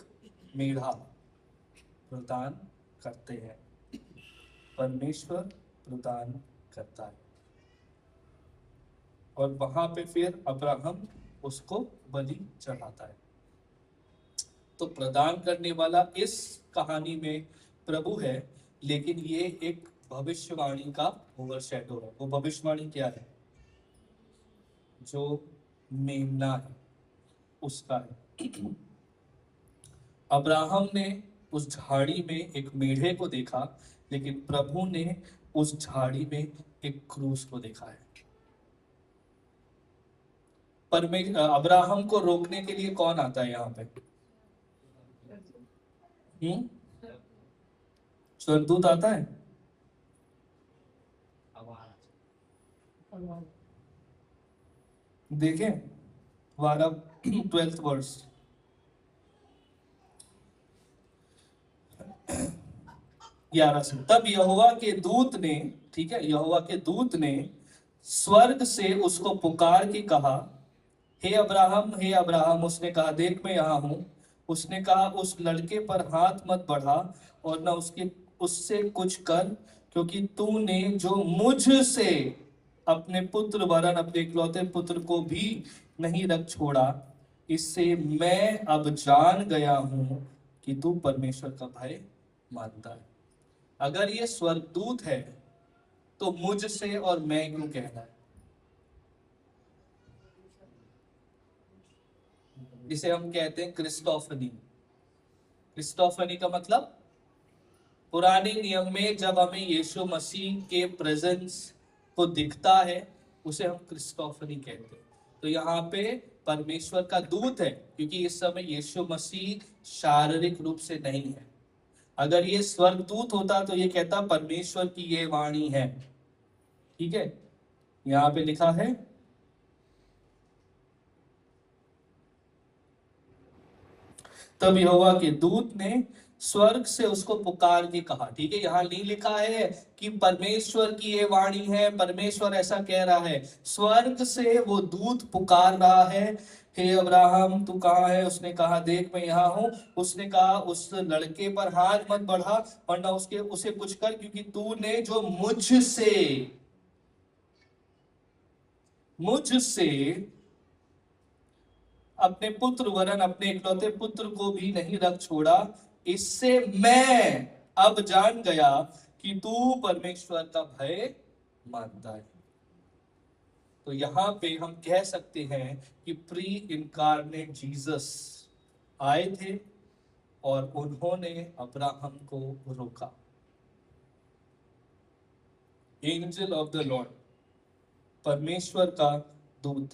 F: मेढ़ा प्रदान करते हैं, परमेश्वर प्रदान करता है। और वहां पे फिर अब्राहम उसको बलि चढ़ाता है। तो प्रदान करने वाला इस कहानी में प्रभु है, लेकिन ये एक भविष्यवाणी का ओवरशैडो है। वो भविष्यवाणी क्या है? जो मेमना है उसका है। अब्राहम ने उस झाड़ी में एक मेढ़े को देखा, लेकिन प्रभु ने उस झाड़ी में एक क्रूस को देखा है। अब्राहम को रोकने के लिए कौन आता है यहाँ पे? स्वर्गदूत आता है। देखें 12th वर्स, तब यहोवा के दूत ने, ठीक है, यहोवा के दूत ने स्वर्ग से उसको पुकार के कहा, हे अब्राहम, हे अब्राहम। उसने कहा, देख मैं यहाँ हूँ। उसने कहा, उस लड़के पर हाथ मत बढ़ा और न उससे कुछ कर, क्योंकि तूने जो मुझसे अपने पुत्र वरन अपने इकलौते पुत्र को भी नहीं रख छोड़ा, इससे मैं अब जान गया हूं कि तू परमेश्वर का भय मानता है। अगर ये स्वर्गदूत है तो मुझसे और मैं क्यों कहना है? जिसे हम कहते हैं क्रिस्टोफनी। क्रिस्टोफनी का मतलब, पुराने नियम में जब हमें यीशु मसीह के प्रेजेंस को दिखता है उसे हम क्रिस्टोफनी कहते हैं। तो यहाँ पे परमेश्वर का दूत है, क्योंकि इस समय यीशु मसीह शारीरिक रूप से नहीं है। अगर ये स्वर्गदूत होता तो ये कहता परमेश्वर की ये वाणी है। ठीक है, यहाँ पे लिखा है, तब यहोवा के दूत ने स्वर्ग से उसको पुकार के कहा। ठीक है, यहाँ नहीं लिखा है कि परमेश्वर की ये वाणी है, परमेश्वर ऐसा कह रहा है। स्वर्ग से वो दूत पुकार रहा है, हे अब्राहम तू कहाँ है? उसने कहा, देख मैं यहाँ हूँ। उसने कहा, उस लड़के पर हाथ मत बढ़ा और ना उसे कुछ कर, क्योंकि तूने जो मुझसे अपने पुत्र वरन अपने इकलौते पुत्र को भी नहीं रख छोड़ा, इससे मैं अब जान गया कि तू परमेश्वर का भय मानता है। तो यहां पे हम कह सकते हैं कि प्री इनकारनेट जीसस आए थे और उन्होंने अब्राहम को रोका। एंजल ऑफ द लॉर्ड, परमेश्वर का दूत।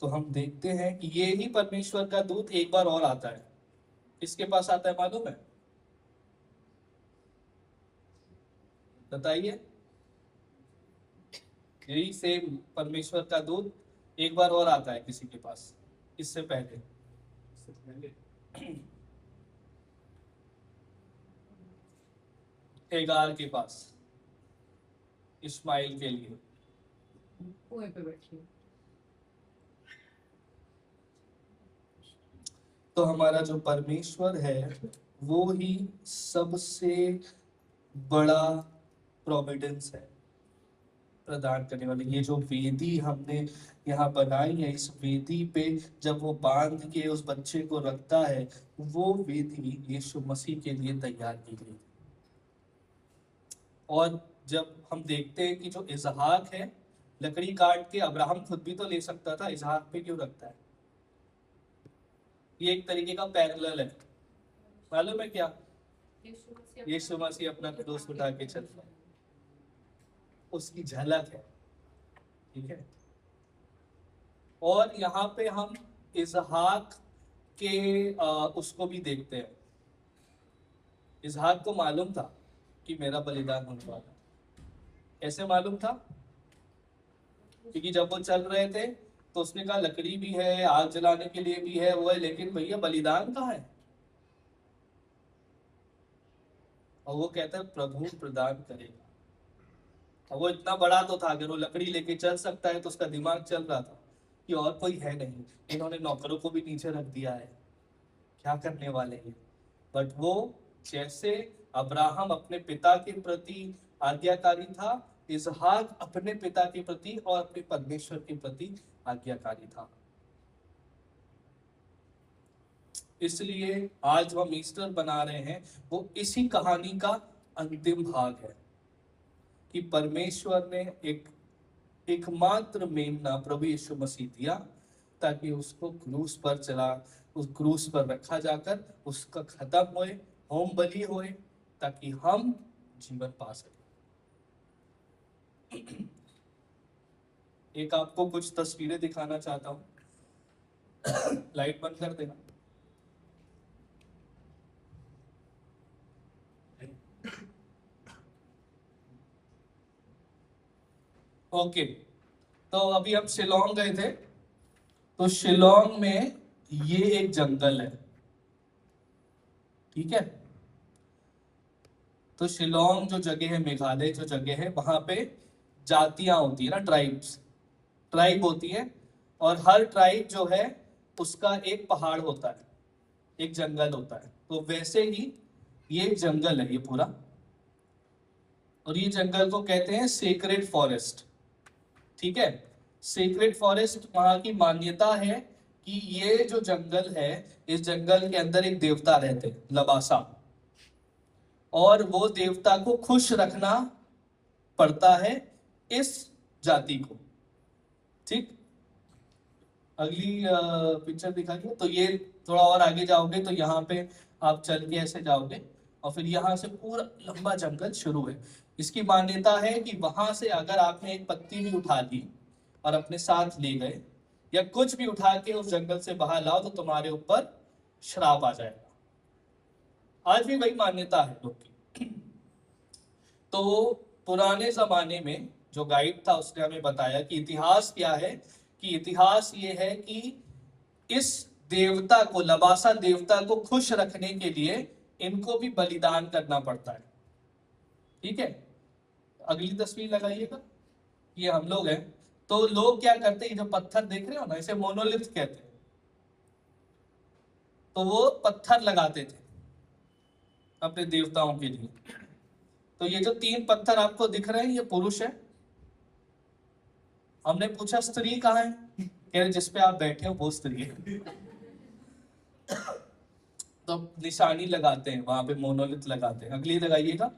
F: तो हम देखते हैं कि ये ही परमेश्वर का दूत एक बार और आता है। किसके पास आता है मालूम है? बताइए। यही सेम परमेश्वर का दूत एक बार और आता है किसी के पास, इससे पहले हेगार के पास, इस्माइल के लिए।
G: कुएं पे बैठिए।
F: तो हमारा जो परमेश्वर है वो ही सबसे बड़ा प्रोविडेंस है प्रदान करने वाले। ये जो वेदी हमने यहाँ बनाई है, इस वेदी पे जब वो बांध के उस बच्चे को रखता है, वो वेदी यीशु मसीह के लिए तैयार की गई। और जब हम देखते हैं कि जो इसहाक है, लकड़ी काट के अब्राहम खुद भी तो ले सकता था, इसहाक पे क्यों रखता है? ये एक तरीके का पैरेलल है। मालूम है क्या? यीशु मसीह अपना क्रूस उठा के चलता है, उसकी झलक है। ठीक है, और यहाँ पे हम इसहाक के उसको भी देखते हैं। इसहाक को मालूम था कि मेरा बलिदान होने वाला। ऐसे मालूम था क्योंकि जब वो चल रहे थे तो उसने कहा लकड़ी भी है, आग जलाने के लिए भी है, वो है, लेकिन भैया बलिदान कहाँ है? और वो कहता है प्रभु प्रदान करेगा। और वो इतना बड़ा तो था, अगर वो लकड़ी लेके चल सकता है तो उसका दिमाग चल रहा था कि और कोई है नहीं, इन्होंने नौकरों को भी नीचे रख दिया है, क्या करने वाले हैं। बट वो जैसे अब्राहम अपने पिता के प्रति आज्ञाकारी था, इसहाक अपने पिता के प्रति और अपने परमेश्वर के प्रति आज्ञाकारी था। इसलिए आज हम ईस्टर बना रहे हैं, वो इसी कहानी का अंतिम भाग है कि परमेश्वर ने एकमात्र मेमना प्रभु यीशु मसीह दिया ताकि उसको क्रूस पर चला, उस क्रूस पर रखा जाकर उसका खत्म होए, होम बलि होए, ताकि हम जीवन पा सके। एक आपको कुछ तस्वीरें दिखाना चाहता हूं। लाइट बंद कर देना। ओके, तो अभी हम शिलोंग गए थे, तो शिलोंग में ये एक जंगल है, ठीक है। तो शिलोंग जो जगह है, मेघालय जो जगह है, वहां पे जातियां होती है ना, ट्राइब होती है, और हर ट्राइब जो है उसका एक पहाड़ होता है, एक जंगल होता है। तो वैसे ही ये एक जंगल है ये पूरा, और ये जंगल को कहते हैं सेक्रेड फॉरेस्ट, ठीक है। सेक्रेड फॉरेस्ट, वहां की मान्यता है कि ये जो जंगल है, इस जंगल के अंदर एक देवता रहते, लबासा, और वो देवता को खुश रखना पड़ता है इस जाति को, ठीक। अगली पिक्चर दिखाइए। तो ये थोड़ा और आगे जाओगे तो यहाँ पे आप चल के ऐसे जाओगे, और फिर यहाँ से पूरा लंबा जंगल शुरू है। इसकी मान्यता है कि वहां से अगर आपने एक पत्ती भी उठा ली और अपने साथ ले गए, या कुछ भी उठा के उस जंगल से बाहर लाओ, तो तुम्हारे ऊपर श्राप आ जाएगा। आज भी वही मान्यता है लोग की। तो पुराने जमाने में जो गाइड था उसने हमें बताया कि इतिहास क्या है, कि इतिहास ये है कि इस देवता को, लबासा देवता को खुश रखने के लिए इनको भी बलिदान करना पड़ता है, ठीक है। अगली तस्वीर लगाइएगा। ये हम लोग हैं। तो लोग क्या करते हैं, जो पत्थर देख रहे हो ना, इसे मोनोलिथ कहते हैं। तो वो पत्थर लगाते थे अपने देवताओं के लिए। तो ये जो 3 पत्थर आपको दिख रहे हैं, ये पुरुष है। हमने पूछा स्त्री कहाँ है, कह रहे जिसपे आप बैठे हो वो स्त्री है। तो निशानी लगाते हैं वहां पे, मोनोलिथ लगाते हैं। अगली लगाइएगा।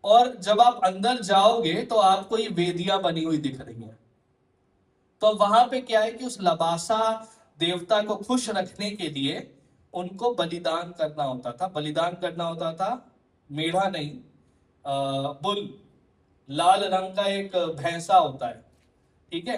F: और जब आप अंदर जाओगे तो आपको ये वेदियां बनी हुई दिख रही हैं। तो वहां पे क्या है कि उस लबासा देवता को खुश रखने के लिए उनको बलिदान करना होता था। बलिदान करना होता था, मेढ़ा नहीं, बुल, लाल रंग का एक भैंसा होता है, ठीक है।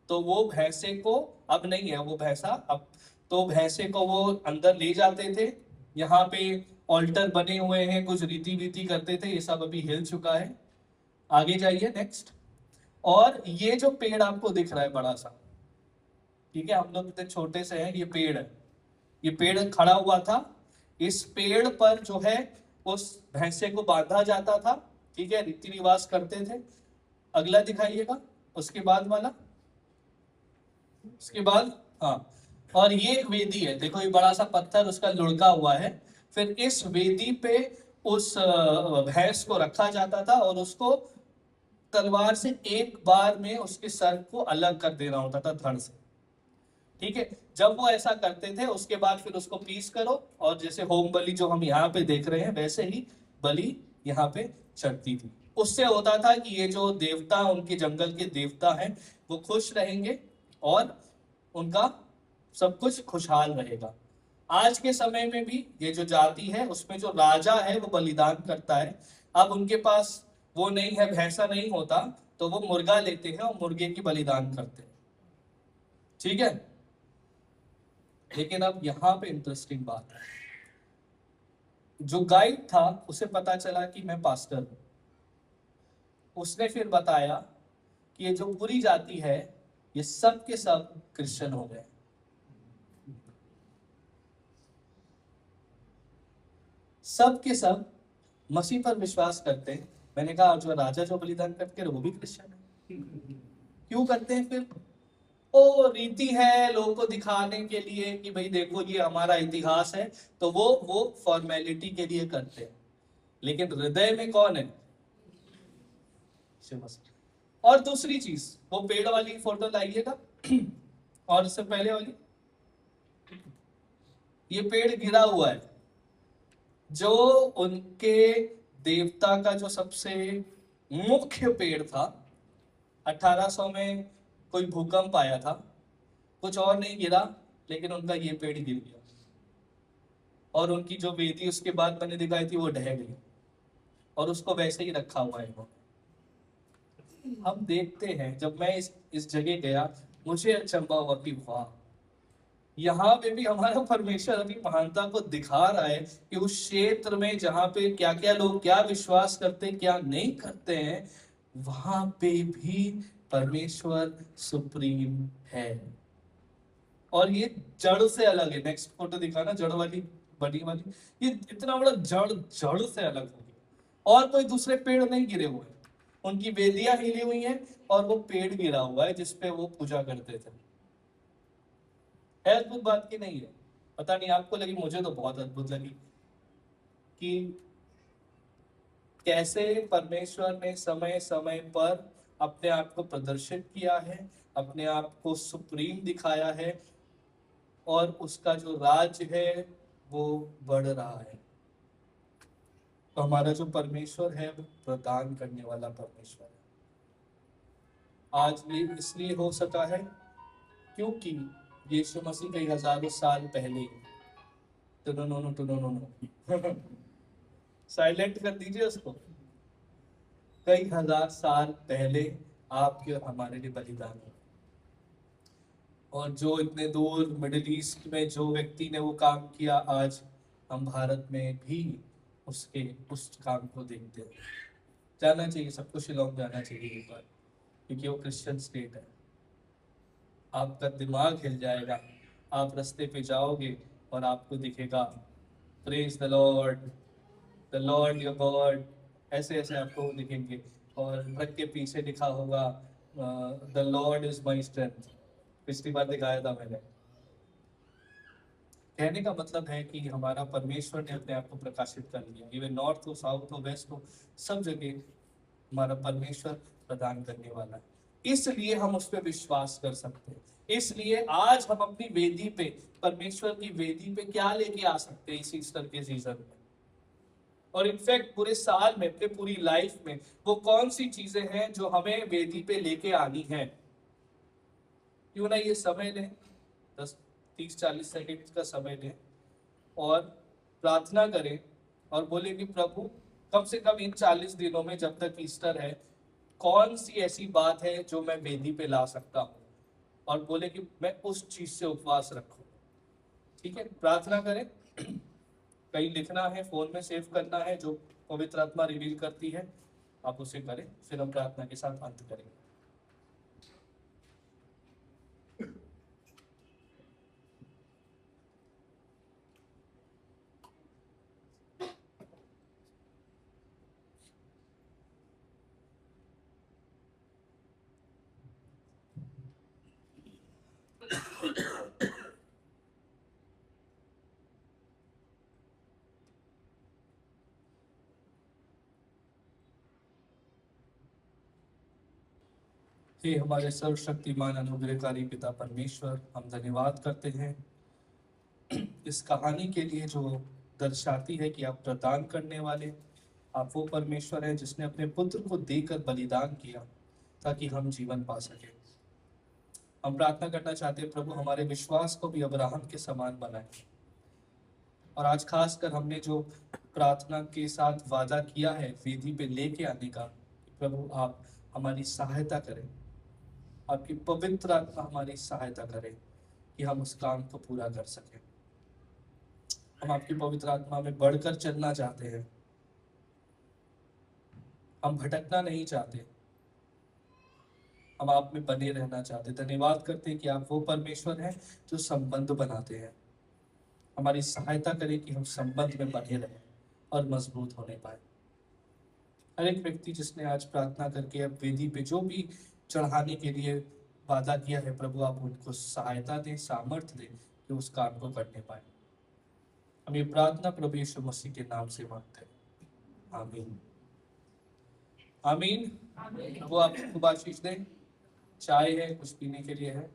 F: तो वो भैंसे को, अब नहीं है वो भैंसा, अब तो भैंसे को वो अंदर ले जाते थे। यहाँ पे ऑल्टर बने हुए हैं, कुछ रीति वीति करते थे, ये सब अभी हिल चुका है। आगे जाइए, नेक्स्ट। और ये जो पेड़ आपको दिख रहा है बड़ा सा, ठीक है, हम लोग इतने छोटे से हैं, ये पेड़ है, ये पेड़ खड़ा हुआ था। इस पेड़ पर जो है उस भैंसे को बांधा जाता था, ठीक है, रीति रिवाज करते थे। अगला दिखाइएगा, उसके बाद वाला, उसके बाद, हाँ। और ये एक वेदी है, देखो ये बड़ा सा पत्थर उसका लुढ़का हुआ है। फिर इस वेदी पे उस भैंस को रखा जाता था, और उसको तलवार से एक बार में उसके सर को अलग कर देना होता था धड़ से, ठीक है। जब वो ऐसा करते थे, उसके बाद फिर उसको पीस करो, और जैसे होम बलि जो हम यहाँ पे देख रहे हैं, वैसे ही बलि यहाँ पे चढ़ती थी। उससे होता था कि ये जो देवता, उनके जंगल के देवता हैं, वो खुश रहेंगे और उनका सब कुछ खुशहाल रहेगा। आज के समय में भी ये जो जाति है, उसमें जो राजा है वो बलिदान करता है। अब उनके पास वो नहीं है, भैंसा नहीं होता, तो वो मुर्गा लेते हैं और मुर्गे की बलिदान करते हैं, ठीक है। लेकिन अब यहाँ पे इंटरेस्टिंग बात है, जो गाइड था उसे पता चला कि मैं पास्टर हूं। उसने फिर बताया कि ये जो पूरी जाति है, ये सब के सब क्रिश्चियन हो गए, सब के सब मसीह पर विश्वास करते हैं। मैंने कहा जो राजा जो बलिदान करते हैं वो भी क्रिश्चियन है, क्यों करते हैं फिर? वो रीति है लोगों को दिखाने के लिए कि भाई देखो ये हमारा इतिहास है, तो वो फॉर्मेलिटी के लिए करते हैं। लेकिन हृदय में कौन है? और दूसरी चीज, वो पेड़ वाली फोटो लाइएगा, और इससे पहले वाली, ये पेड़ गिरा हुआ है, जो उनके देवता का जो सबसे मुख्य पेड़ था। 1800 में कोई भूकंप आया था, कुछ और नहीं गिरा, लेकिन उनका ये पेड़ गिर गया और उनकी जो वेदी उसके बाद मैंने दिखाई थी वो ढह गई और उसको वैसे ही रखा हुआ है वो। हम देखते हैं, जब मैं इस जगह गया मुझे अचंभा हुआ कि वाह, यहाँ पे भी हमारा परमेश्वर अपनी महानता को दिखा रहा है कि उस क्षेत्र में जहाँ पे क्या क्या लोग क्या विश्वास करते हैं क्या नहीं करते हैं, वहां पे भी परमेश्वर सुप्रीम है। और ये जड़ से अलग है। नेक्स्ट फोटो दिखाना, जड़ वाली बड़ी वाली, ये इतना बड़ा जड़ से अलग हो गया और कोई दूसरे पेड़ नहीं गिरे हुए, उनकी वेदियां हिली हुई हैं और वो पेड़ गिरा हुआ है जिसपे वो पूजा करते थे। है अद्भुत बात की नहीं है? पता नहीं आपको लगी, मुझे तो बहुत अद्भुत लगी कि कैसे परमेश्वर ने समय समय पर अपने आप को प्रदर्शित किया है, अपने आप को सुप्रीम दिखाया है और उसका जो राज्य है वो बढ़ रहा है। तो हमारा जो परमेश्वर है वो प्रदान करने वाला परमेश्वर है। आज ये इसलिए हो सका है क्योंकि यीशु मसीह कई हजारों साल पहले साइलेंट कर दीजिए उसको, कई हजार साल पहले आपके और हमारे लिए बलिदान हुआ। और जो इतने दूर मिडिल ईस्ट में जो व्यक्ति ने वो काम किया, आज हम भारत में भी उसके उस काम को देखते हैं। जाना चाहिए सबको, शिलोंग जाना चाहिए एक बार, क्योंकि वो क्रिश्चियन स्टेट है। आपका दिमाग हिल जाएगा, आप रास्ते पे जाओगे और आपको दिखेगा praise the Lord your God, ऐसे ऐसे आपको दिखेंगे और ट्रक के पीछे लिखा होगा the Lord is my strength. पिछली बार दिखाया था मैंने। कहने का मतलब है कि हमारा परमेश्वर ने अपने आप को प्रकाशित कर लिया। इवन नॉर्थ हो, साउथ हो, वेस्ट हो, सब जगह हमारा परमेश्वर प्रदान करने वाला है। इसलिए हम उस पर विश्वास कर सकते हैं। इसलिए आज हम अपनी वेदी पे, परमेश्वर की वेदी पे क्या लेके आ सकते हैं इस ईस्टर के सीजन में, और इनफैक्ट पूरे साल में, अपने पूरी लाइफ में वो कौन सी चीजें हैं जो हमें वेदी पे लेके आनी है। क्यों ना ये समय लें, 10-30-40 सेकंड का समय लें और प्रार्थना करें और बोले कि प्रभु कम से कम इन 40 दिनों में जब तक ईस्टर है, कौन सी ऐसी बात है जो मैं वेदी पे ला सकता हूँ, और बोले कि मैं उस चीज से उपवास रखूं। ठीक है, प्रार्थना करें। कहीं लिखना है, फोन में सेव करना है, जो पवित्र आत्मा रिवील करती है आप उसे करें। फिर हम प्रार्थना के साथ अंत करेंगे। हे हमारे सर्वशक्तिमान अनुग्रहकारी पिता परमेश्वर, हम धन्यवाद करते हैं इस कहानी के लिए जो दर्शाती है कि आप प्रदान करने वाले, आप वो परमेश्वर हैं जिसने अपने पुत्र को देकर बलिदान किया ताकि हम जीवन पा सके। हम प्रार्थना करना चाहते हैं प्रभु, हमारे विश्वास को भी अब्राहम के समान बनाए। और आज खासकर हमने जो प्रार्थना के साथ वादा किया है वेदी पे लेके आने का, प्रभु आप हमारी सहायता करें, आपकी पवित्र आत्मा हमारी सहायता करे कि हम उस काम को पूरा कर सकें। हम आपकी पवित्र आत्मा में बढ़कर चलना चाहते हैं, हम भटकना नहीं चाहते, हम आप में बने रहना चाहते। धन्यवाद करते हैं कि आप वो परमेश्वर हैं जो संबंध बनाते हैं। हमारी सहायता करें कि हम संबंध में बने रहें और मजबूत होने पाए। हर एक व्यक्ति जिसने आज प्रार्थना करके अब वेदी पे जो भी चढ़ाने के लिए वादा किया है, प्रभु आप उनको सहायता दें, सामर्थ्य दें कि उस काम को करने पाए। हम ये प्रार्थना प्रभु यीशु मसीह के नाम से मांगते हैं, आमीन आमीन। वो आपको आशीष दें। चाय है, कुछ पीने के लिए है।